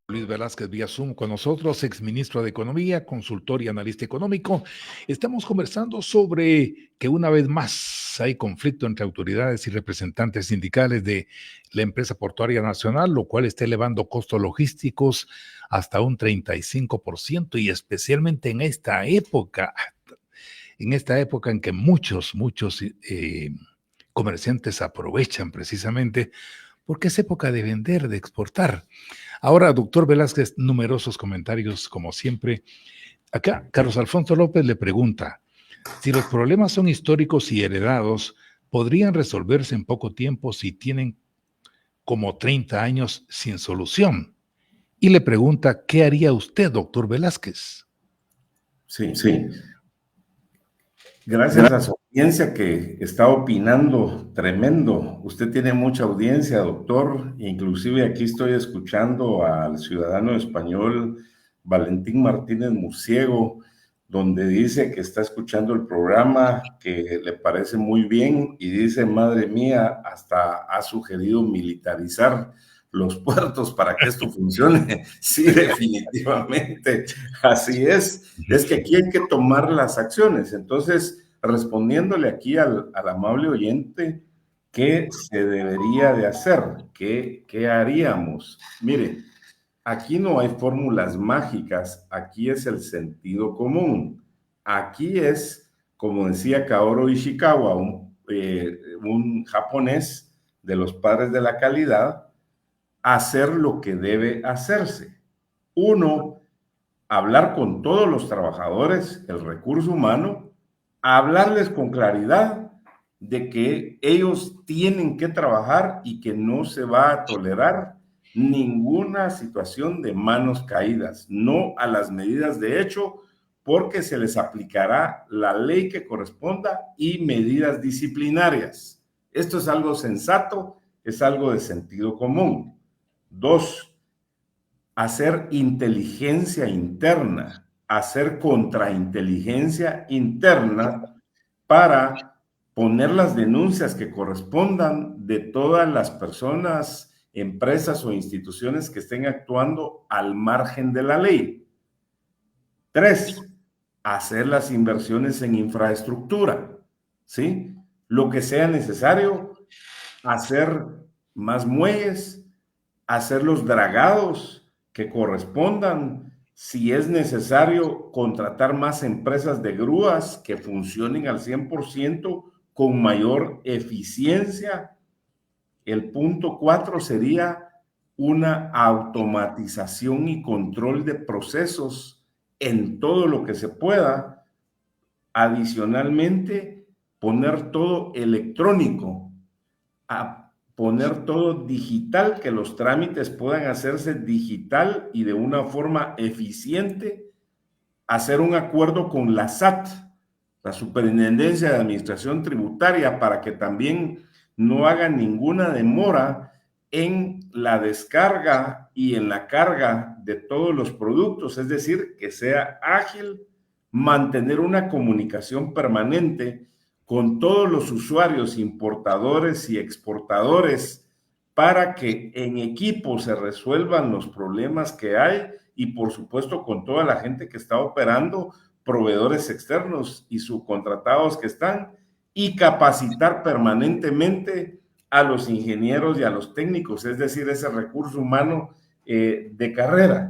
B: Luis Velázquez vía Zoom con nosotros, exministro de Economía, consultor y analista económico. Estamos conversando sobre que una vez más hay conflicto entre autoridades y representantes sindicales de la empresa portuaria nacional, lo cual está elevando costos logísticos hasta un 35% y especialmente en esta época en que muchos comerciantes aprovechan precisamente porque es época de vender, de exportar. Ahora, doctor Velázquez, numerosos comentarios, como siempre. Acá, Carlos Alfonso López le pregunta, si los problemas son históricos y heredados, ¿podrían resolverse en poco tiempo si tienen como 30 años sin solución? Y le pregunta, ¿qué haría usted, doctor Velázquez?
C: Sí. Gracias a su audiencia que está opinando tremendo. Usted tiene mucha audiencia, doctor. Inclusive aquí estoy escuchando al ciudadano español Valentín Martínez Murciego, donde dice que está escuchando el programa, que le parece muy bien y dice, madre mía, hasta ha sugerido militarizar los puertos para que esto funcione. Sí, definitivamente, así es. Es que aquí hay que tomar las acciones. Entonces, respondiéndole aquí al amable oyente, ¿Qué se debería de hacer? ¿Qué haríamos? Mire, aquí no hay fórmulas mágicas, aquí es el sentido común. Aquí es, como decía Kaoru Ishikawa, un japonés de los padres de la calidad, hacer lo que debe hacerse. Uno, hablar con todos los trabajadores, el recurso humano, hablarles con claridad de que ellos tienen que trabajar y que no se va a tolerar ninguna situación de manos caídas, no a las medidas de hecho, porque se les aplicará la ley que corresponda y medidas disciplinarias. Esto es algo sensato, es algo de sentido común. 2, hacer inteligencia interna, hacer contrainteligencia interna para poner las denuncias que correspondan de todas las personas, empresas o instituciones que estén actuando al margen de la ley. 3, hacer las inversiones en infraestructura, ¿sí? Lo que sea necesario, hacer más muelles, hacer los dragados que correspondan, si es necesario contratar más empresas de grúas que funcionen al 100% con mayor eficiencia. El punto 4 sería una automatización y control de procesos en todo lo que se pueda. Adicionalmente, poner todo electrónico, a poner todo digital, que los trámites puedan hacerse digital y de una forma eficiente, hacer un acuerdo con la SAT, la Superintendencia de Administración Tributaria, para que también no hagan ninguna demora en la descarga y en la carga de todos los productos, es decir, que sea ágil, mantener una comunicación permanente con todos los usuarios, importadores y exportadores, para que en equipo se resuelvan los problemas que hay y por supuesto con toda la gente que está operando, proveedores externos y subcontratados que están, y capacitar permanentemente a los ingenieros y a los técnicos, es decir, ese recurso humano de carrera.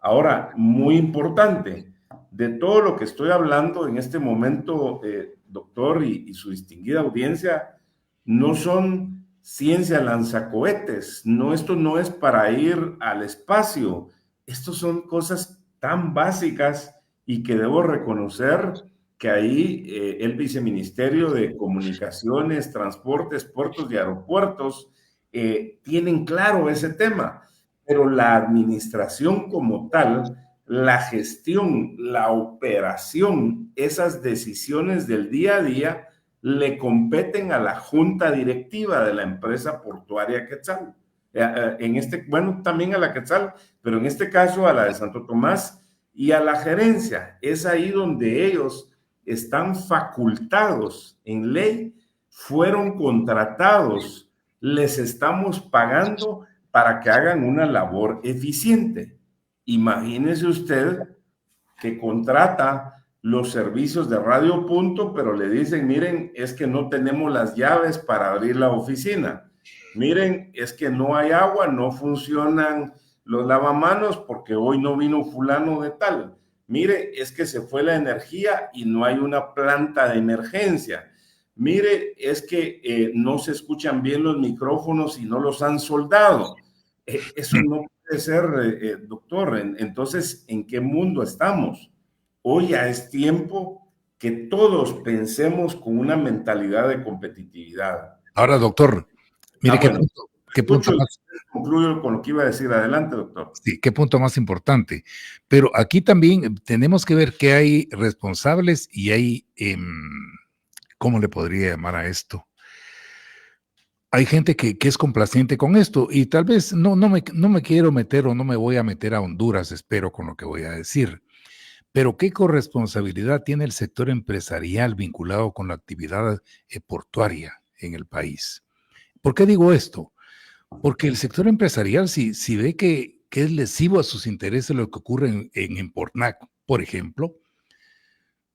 C: Ahora, muy importante, de todo lo que estoy hablando en este momento, doctor y su distinguida audiencia, no son ciencia lanzacohetes, no, esto no es para ir al espacio, estos son cosas tan básicas y que debo reconocer que ahí el Viceministerio de Comunicaciones, Transportes, Puertos y Aeropuertos tienen claro ese tema, pero la administración como tal, la gestión, la operación, esas decisiones del día a día le competen a la junta directiva de la empresa portuaria Quetzal. Bueno, también a la Quetzal, pero en este caso a la de Santo Tomás y a la gerencia. Es ahí donde ellos están facultados en ley, fueron contratados, les estamos pagando para que hagan una labor eficiente. Imagínese usted que contrata los servicios de Radio Punto, pero le dicen, miren, es que no tenemos las llaves para abrir la oficina. Miren, es que no hay agua, no funcionan los lavamanos porque hoy no vino fulano de tal. Mire, es que se fue la energía y no hay una planta de emergencia. Mire, es que no se escuchan bien los micrófonos y no los han soldado. Eso no puede ser, doctor. Entonces, ¿en qué mundo estamos? Hoy ya es tiempo que todos pensemos con una mentalidad de competitividad.
B: Ahora, doctor, mire qué punto más.
C: Concluyo con lo que iba a decir. Adelante, doctor.
B: Sí, qué punto más importante. Pero aquí también tenemos que ver que hay responsables y hay, ¿cómo le podría llamar a esto? Hay gente que es complaciente con esto y tal vez no me quiero meter o no me voy a meter a Honduras, espero, con lo que voy a decir. Pero ¿qué corresponsabilidad tiene el sector empresarial vinculado con la actividad portuaria en el país? ¿Por qué digo esto? Porque el sector empresarial, si ve que es lesivo a sus intereses lo que ocurre en Importnac, por ejemplo,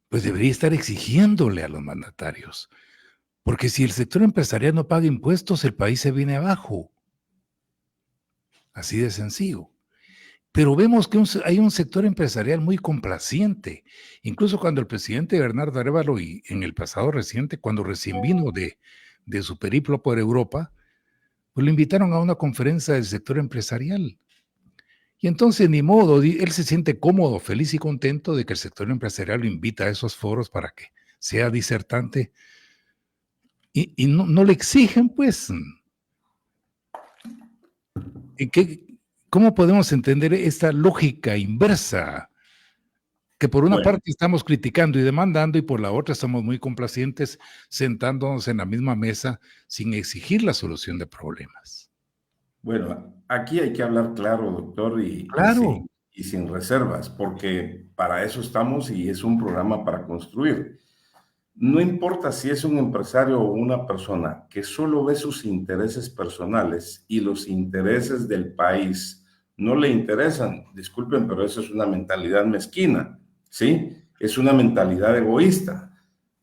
B: pues debería estar exigiéndole a los mandatarios. Porque si el sector empresarial no paga impuestos, el país se viene abajo. Así de sencillo. Pero vemos que hay un sector empresarial muy complaciente. Incluso cuando el presidente Bernardo Arévalo, y en el pasado reciente, cuando recién vino de su periplo por Europa, pues lo invitaron a una conferencia del sector empresarial. Y entonces, ni modo, él se siente cómodo, feliz y contento de que el sector empresarial lo invita a esos foros para que sea disertante. Y no le exigen, pues. ¿Cómo podemos entender esta lógica inversa? Que por una parte estamos criticando y demandando y por la otra estamos muy complacientes sentándonos en la misma mesa sin exigir la solución de problemas.
C: Bueno, aquí hay que hablar claro, doctor,
B: Claro.
C: y sin reservas, porque para eso estamos y es un programa para construir. No importa si es un empresario o una persona que solo ve sus intereses personales y los intereses del país no le interesan, disculpen, pero eso es una mentalidad mezquina, ¿sí? Es una mentalidad egoísta.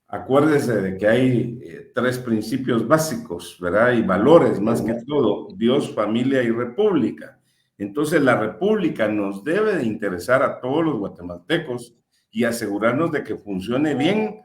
C: Acuérdese de que hay tres principios básicos, ¿verdad? Y valores más que todo: Dios, familia y república. Entonces la república nos debe de interesar a todos los guatemaltecos y asegurarnos de que funcione bien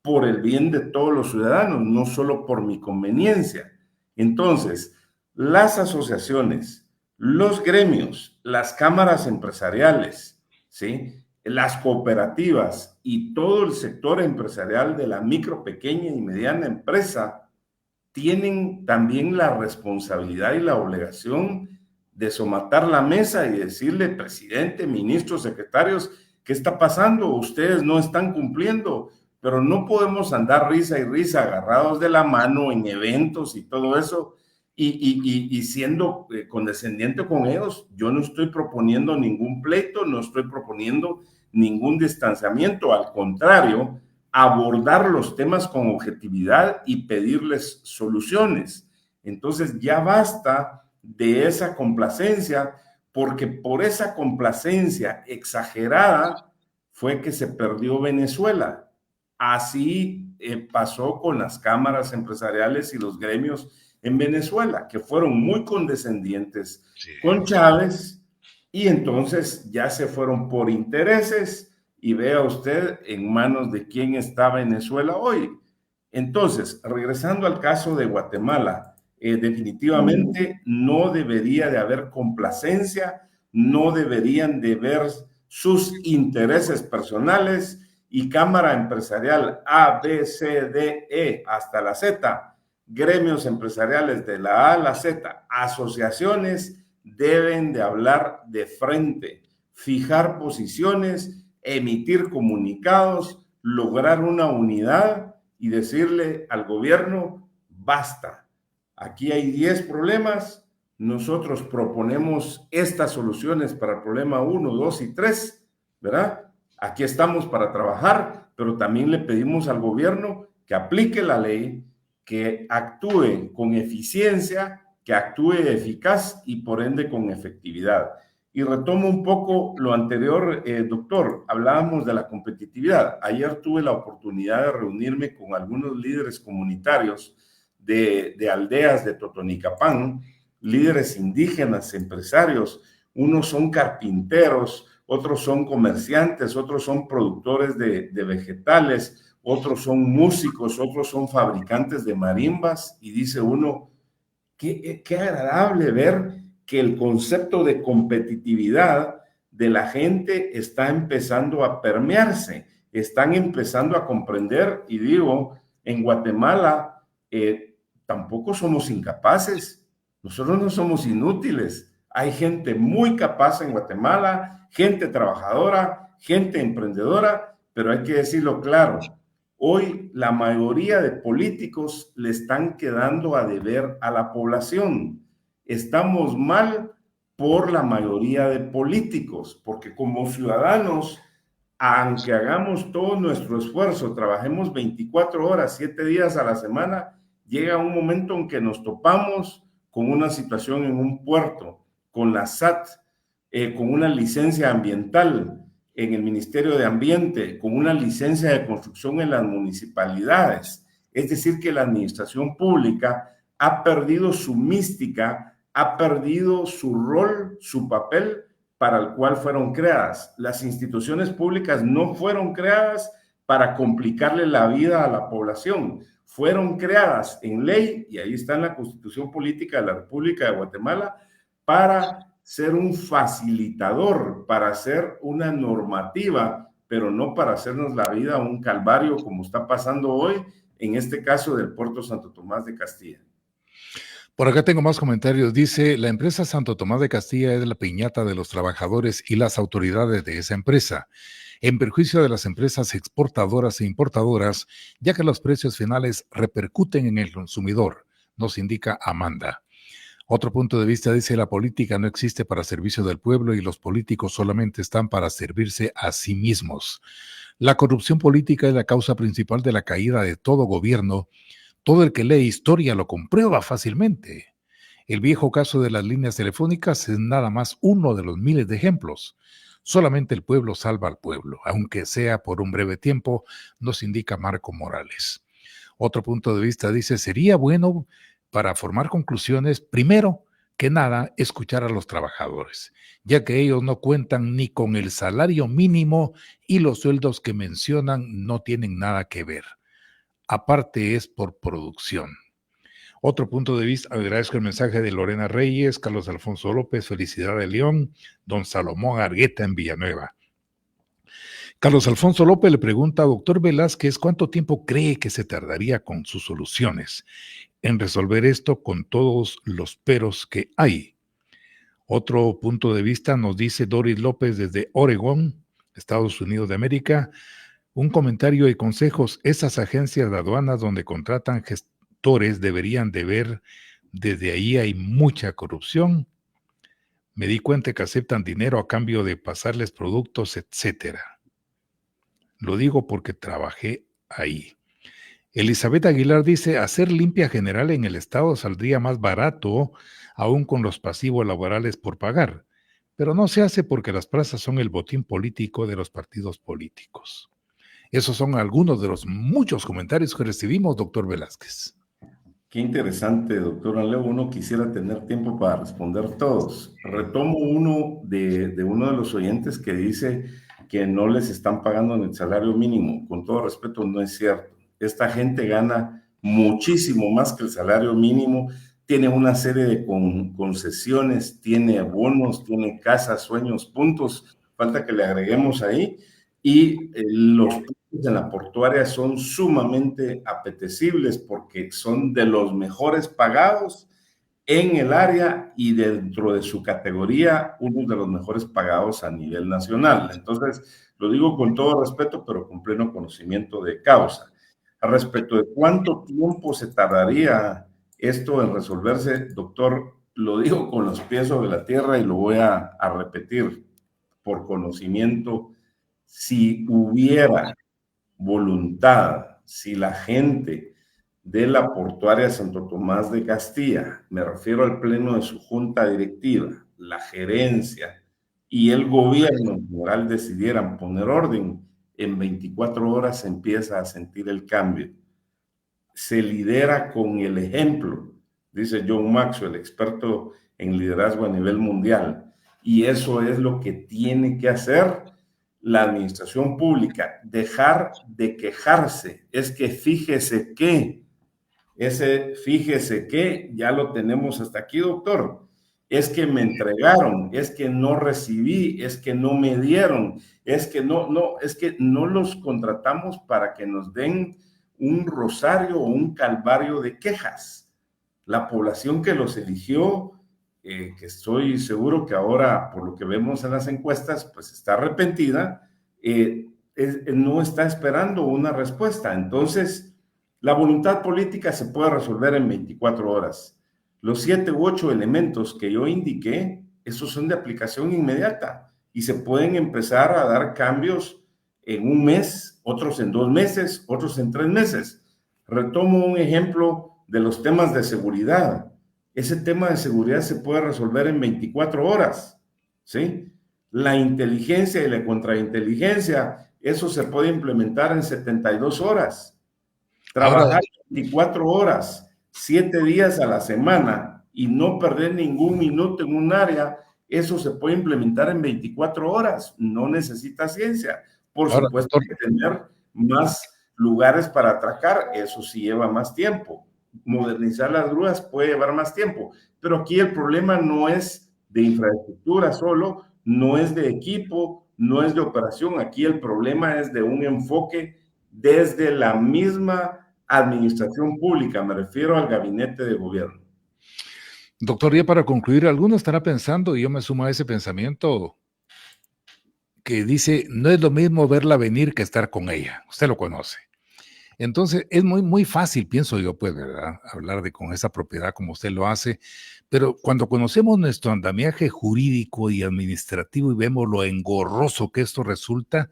C: por el bien de todos los ciudadanos, no solo por mi conveniencia. Entonces, las asociaciones, los gremios, las cámaras empresariales, ¿sí?, las cooperativas y todo el sector empresarial de la micro, pequeña y mediana empresa tienen también la responsabilidad y la obligación de somatar la mesa y decirle: presidente, ministros, secretarios, ¿qué está pasando? Ustedes no están cumpliendo. Pero no podemos andar risa y risa agarrados de la mano en eventos y todo eso y siendo condescendiente con ellos. Yo no estoy proponiendo ningún pleito, no estoy proponiendo ningún distanciamiento, al contrario, abordar los temas con objetividad y pedirles soluciones. Entonces ya basta de esa complacencia, porque por esa complacencia exagerada fue que se perdió Venezuela. Así pasó con las cámaras empresariales y los gremios en Venezuela, que fueron muy condescendientes con Chávez, y entonces ya se fueron por intereses, y vea usted en manos de quién está Venezuela hoy. Entonces, regresando al caso de Guatemala, definitivamente no debería de haber complacencia, no deberían de ver sus intereses personales, y Cámara Empresarial A, B, C, D, E hasta la Z, gremios empresariales de la A a la Z, asociaciones, deben de hablar de frente, fijar posiciones, emitir comunicados, lograr una unidad y decirle al gobierno: basta, aquí hay 10 problemas, nosotros proponemos estas soluciones para el problema 1, 2 y 3, ¿verdad? Aquí estamos para trabajar, pero también le pedimos al gobierno que aplique la ley, que actúe con eficiencia, que actúe eficaz y por ende con efectividad. Y retomo un poco lo anterior, doctor, hablábamos de la competitividad. Ayer tuve la oportunidad de reunirme con algunos líderes comunitarios de aldeas de Totonicapán, líderes indígenas, empresarios. Unos son carpinteros, otros son comerciantes, otros son productores de vegetales, otros son músicos, otros son fabricantes de marimbas, y dice uno: qué agradable ver que el concepto de competitividad de la gente está empezando a permearse, están empezando a comprender. Y digo, en Guatemala tampoco somos incapaces, nosotros no somos inútiles. Hay gente muy capaz en Guatemala, gente trabajadora, gente emprendedora, pero hay que decirlo claro: hoy la mayoría de políticos le están quedando a deber a la población. Estamos mal por la mayoría de políticos, porque como ciudadanos, aunque hagamos todo nuestro esfuerzo, trabajemos 24 horas, 7 días a la semana, llega un momento en que nos topamos con una situación en un puerto, con la SAT, con una licencia ambiental en el Ministerio de Ambiente, con una licencia de construcción en las municipalidades. Es decir, que la administración pública ha perdido su mística, ha perdido su rol, su papel para el cual fueron creadas. Las instituciones públicas no fueron creadas para complicarle la vida a la población. Fueron creadas en ley, y ahí está en la Constitución Política de la República de Guatemala, para ser un facilitador, para ser una normativa, pero no para hacernos la vida un calvario como está pasando hoy, en este caso del Puerto Santo Tomás de Castilla.
B: Por acá tengo más comentarios. Dice, la empresa Santo Tomás de Castilla es la piñata de los trabajadores y las autoridades de esa empresa, en perjuicio de las empresas exportadoras e importadoras, ya que los precios finales repercuten en el consumidor, nos indica Amanda. Otro punto de vista dice, la política no existe para servicio del pueblo y los políticos solamente están para servirse a sí mismos. La corrupción política es la causa principal de la caída de todo gobierno. Todo el que lee historia lo comprueba fácilmente. El viejo caso de las líneas telefónicas es nada más uno de los miles de ejemplos. Solamente el pueblo salva al pueblo, aunque sea por un breve tiempo, nos indica Marco Morales. Otro punto de vista dice, sería bueno para formar conclusiones, primero que nada, escuchar a los trabajadores, ya que ellos no cuentan ni con el salario mínimo y los sueldos que mencionan no tienen nada que ver. Aparte es por producción. Otro punto de vista, agradezco el mensaje de Lorena Reyes, Carlos Alfonso López, Felicidad de León, don Salomón Argueta en Villanueva. Carlos Alfonso López le pregunta a doctor Velázquez cuánto tiempo cree que se tardaría con sus soluciones en resolver esto con todos los peros que hay. Otro punto de vista nos dice Doris López desde Oregón, Estados Unidos de América. Un comentario y consejos, esas agencias de aduanas donde contratan gestores deberían de ver, desde ahí hay mucha corrupción. Me di cuenta que aceptan dinero a cambio de pasarles productos, etcétera. Lo digo porque trabajé ahí. Elizabeth Aguilar dice, hacer limpia general en el Estado saldría más barato, aún con los pasivos laborales por pagar, pero no se hace porque las plazas son el botín político de los partidos políticos. Esos son algunos de los muchos comentarios que recibimos, doctor Velázquez.
C: Qué interesante, doctor Anleo. Uno quisiera tener tiempo para responder todos. Retomo uno de uno de los oyentes que dice que no les están pagando en el salario mínimo. Con todo respeto, no es cierto. Esta gente gana muchísimo más que el salario mínimo. Tiene una serie de concesiones, tiene bonos, tiene casas, sueños, puntos. Falta que le agreguemos ahí. Y los puntos en la portuaria son sumamente apetecibles porque son de los mejores pagados en el área y dentro de su categoría, uno de los mejores pagados a nivel nacional. Entonces, lo digo con todo respeto, pero con pleno conocimiento de causa. Respecto de cuánto tiempo se tardaría esto en resolverse, doctor, lo digo con los pies sobre la tierra y lo voy a repetir por conocimiento. Si hubiera voluntad, si la gente de la portuaria Santo Tomás de Castilla, me refiero al pleno de su junta directiva, la gerencia y el gobierno en general decidieran poner orden, en 24 horas se empieza a sentir el cambio. Se lidera con el ejemplo, dice John Maxwell, experto en liderazgo a nivel mundial, y eso es lo que tiene que hacer la administración pública, dejar de quejarse. Es que fíjese que, ya lo tenemos hasta aquí, doctor. Es que me entregaron, es que no recibí, es que no me dieron, es que no los contratamos para que nos den un rosario o un calvario de quejas. La población que los eligió, que estoy seguro que ahora, por lo que vemos en las encuestas, pues está arrepentida, no está esperando una respuesta. Entonces, la voluntad política se puede resolver en 24 horas. Los 7 u 8 elementos que yo indiqué, esos son de aplicación inmediata y se pueden empezar a dar cambios en un mes, otros en 2 meses, otros en 3 meses. Retomo un ejemplo de los temas de seguridad. Ese tema de seguridad se puede resolver en 24 horas, ¿sí? La inteligencia y la contrainteligencia, eso se puede implementar en 72 horas. Trabajar 24 horas, 7 días a la semana y no perder ningún minuto en un área, eso se puede implementar en 24 horas, no necesita ciencia. Por
B: Ahora,
C: supuesto,
B: doctor,
C: que tener más lugares para atracar, eso sí lleva más tiempo. Modernizar las grúas puede llevar más tiempo, pero aquí el problema no es de infraestructura solo, no es de equipo, no es de operación, aquí el problema es de un enfoque desde la misma administración pública, me refiero al gabinete de gobierno.
B: doctor, ya para concluir, alguno estará pensando, y yo me sumo a ese pensamiento, que dice, no es lo mismo verla venir que estar con ella. Usted lo conoce. Entonces, es muy fácil, pienso yo, pues, ¿verdad? Hablar de con esa propiedad como usted lo hace, pero cuando conocemos nuestro andamiaje jurídico y administrativo y vemos lo engorroso que esto resulta,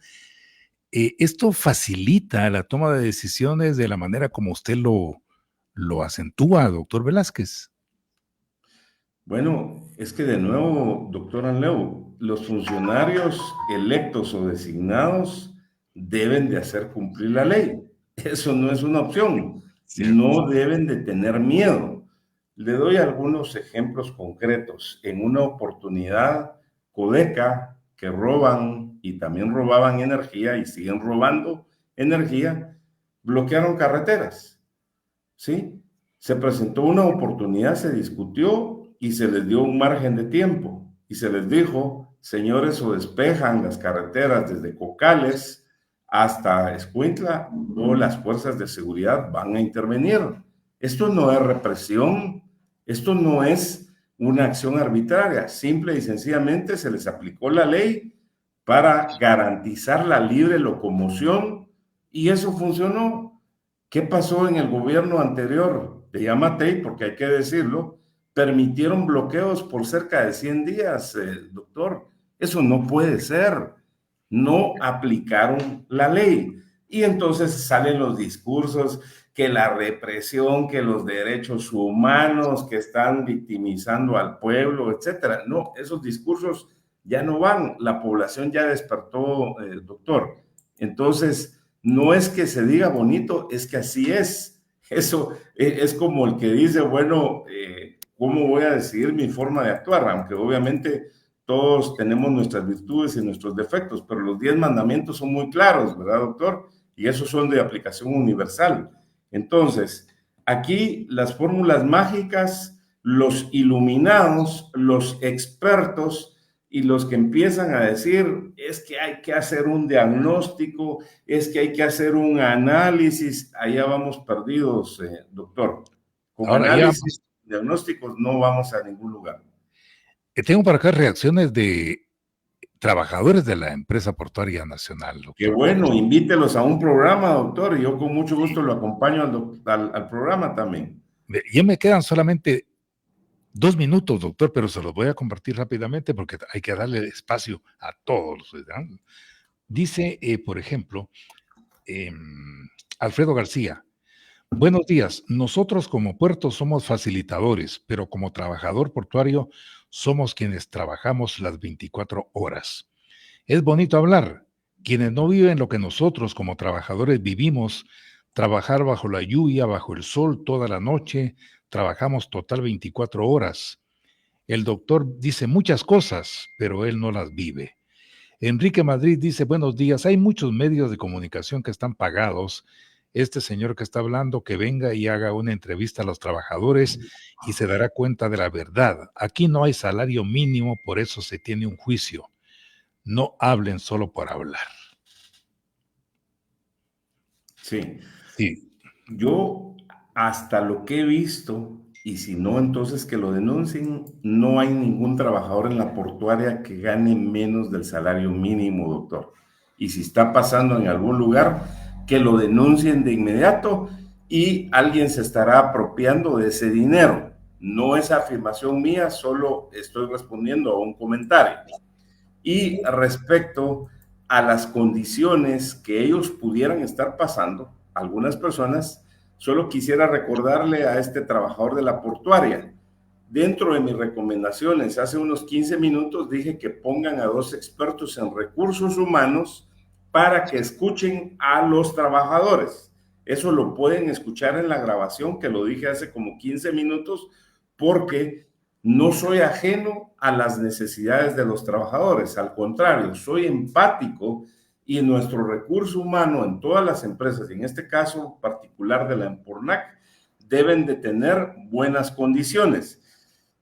B: esto facilita la toma de decisiones de la manera como usted lo acentúa, doctor Velázquez.
C: Bueno, es que de nuevo, doctor Anleu, los funcionarios electos o designados deben de hacer cumplir la ley. Eso no es una opción.
B: Cierto.
C: No deben de tener miedo. Le doy algunos ejemplos concretos. En una oportunidad, Codeca, que roban y también robaban energía y siguen robando energía, bloquearon carreteras, ¿sí? Se presentó una oportunidad, se discutió y se les dio un margen de tiempo y se les dijo, señores, o despejan las carreteras desde Cocales hasta Escuintla o las fuerzas de seguridad van a intervenir. Esto no es represión, esto no es una acción arbitraria, simple y sencillamente se les aplicó la ley para garantizar la libre locomoción y eso funcionó. ¿Qué pasó en el gobierno anterior de Yamatei? Porque hay que decirlo, permitieron bloqueos por cerca de 100 días, doctor. Eso no puede ser. No aplicaron la ley. Y entonces salen los discursos que la represión, que los derechos humanos, que están victimizando al pueblo, etcétera. No, esos discursos ya no van. La población ya despertó, doctor. Entonces, no es que se diga bonito, es que así es. Eso es como el que dice, bueno, ¿cómo voy a decidir mi forma de actuar? Aunque obviamente todos tenemos nuestras virtudes y nuestros defectos, pero los 10 mandamientos son muy claros, ¿verdad, doctor? Y esos son de aplicación universal. Entonces, aquí las fórmulas mágicas, los iluminados, los expertos y los que empiezan a decir, es que hay que hacer un diagnóstico, es que hay que hacer un análisis, allá vamos perdidos, doctor. Con
B: Ahora
C: análisis, diagnósticos, no vamos a ningún lugar.
B: Tengo para acá reacciones de trabajadores de la empresa portuaria nacional. Doctor.
C: Qué bueno, invítelos a un programa, doctor, y yo con mucho gusto lo acompaño al programa también.
B: Ya me quedan solamente 2 minutos, doctor, pero se los voy a compartir rápidamente porque hay que darle espacio a todos. ¿Verdad? Dice, por ejemplo, Alfredo García, buenos días, nosotros como puerto somos facilitadores, pero como trabajador portuario somos quienes trabajamos las 24 horas. Es bonito hablar, quienes no viven lo que nosotros como trabajadores vivimos, trabajar bajo la lluvia, bajo el sol toda la noche, trabajamos total 24 horas. El doctor dice muchas cosas, pero él no las vive. Enrique Madrid dice, buenos días, hay muchos medios de comunicación que están pagados. Este señor que está hablando, que venga y haga una entrevista a los trabajadores y se dará cuenta de la verdad. Aquí no hay salario mínimo, por eso se tiene un juicio. No hablen solo por hablar.
C: Sí.
B: Sí.
C: Yo, hasta lo que he visto, y si no, entonces que lo denuncien, no hay ningún trabajador en la portuaria que gane menos del salario mínimo, doctor. Y si está pasando en algún lugar, que lo denuncien de inmediato y alguien se estará apropiando de ese dinero. No es afirmación mía, solo estoy respondiendo a un comentario. Y respecto a las condiciones que ellos pudieran estar pasando, algunas personas, solo quisiera recordarle a este trabajador de la portuaria, dentro de mis recomendaciones, hace unos 15 minutos dije que pongan a 2 expertos en recursos humanos para que escuchen a los trabajadores. Eso lo pueden escuchar en la grabación, que lo dije hace como 15 minutos, porque no soy ajeno a las necesidades de los trabajadores. Al contrario, soy empático y nuestro recurso humano en todas las empresas, y en este caso particular de la Empornac, deben de tener buenas condiciones.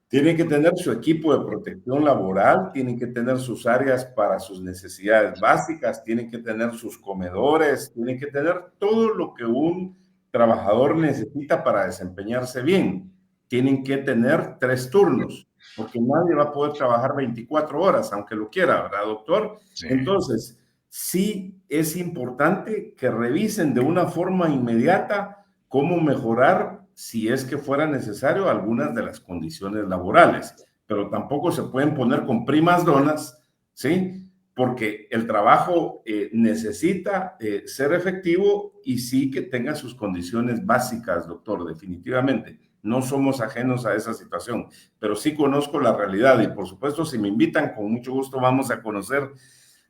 C: Tienen que tener su equipo de protección laboral, tienen que tener sus áreas para sus necesidades básicas, tienen que tener sus comedores, tienen que tener todo lo que un trabajador necesita para desempeñarse bien. Tienen que tener 3 turnos, porque nadie va a poder trabajar 24 horas, aunque lo quiera, ¿verdad, doctor?
B: Sí.
C: Entonces, sí es importante que revisen de una forma inmediata cómo mejorar, si es que fuera necesario, algunas de las condiciones laborales, pero tampoco se pueden poner con primas donas, ¿sí? Porque el trabajo necesita ser efectivo y sí que tenga sus condiciones básicas, doctor, definitivamente. No somos ajenos a esa situación, pero sí conozco la realidad y por supuesto si me invitan, con mucho gusto vamos a conocer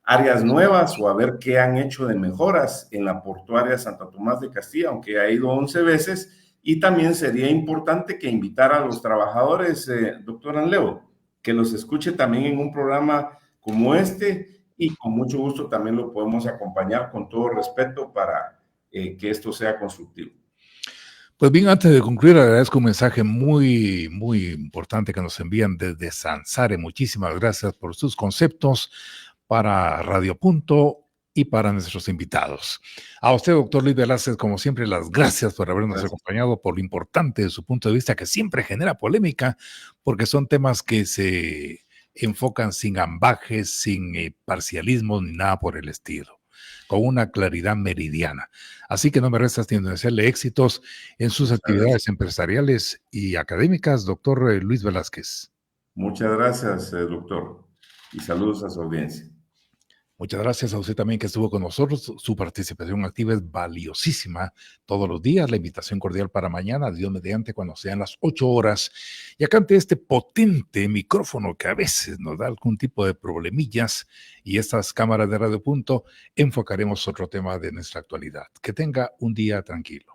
C: áreas nuevas o a ver qué han hecho de mejoras en la portuaria Santo Tomás de Castilla, aunque ha ido 11 veces. Y también sería importante que invitara a los trabajadores, doctor Anleo, que los escuche también en un programa como este y con mucho gusto también lo podemos acompañar con todo respeto para que esto sea constructivo.
B: Pues bien, antes de concluir, agradezco un mensaje muy, muy importante que nos envían desde Sansare. Muchísimas gracias por sus conceptos para Radio Punto y para nuestros invitados. A usted, doctor Luis Velázquez, como siempre, las gracias por habernos acompañado, por lo importante de su punto de vista, que siempre genera polémica, porque son temas que se enfocan sin ambajes, sin parcialismo ni nada por el estilo, con una claridad meridiana. Así que no me resta sino desearle éxitos en sus actividades empresariales y académicas, doctor Luis Velázquez.
C: Muchas gracias, doctor, y saludos a su audiencia.
B: Muchas gracias a usted también que estuvo con nosotros. Su participación activa es valiosísima todos los días. La invitación cordial para mañana, Dios mediante, cuando sean las 8 horas. Y acá ante este potente micrófono que a veces nos da algún tipo de problemillas y estas cámaras de Radio Punto, enfocaremos otro tema de nuestra actualidad. Que tenga un día tranquilo.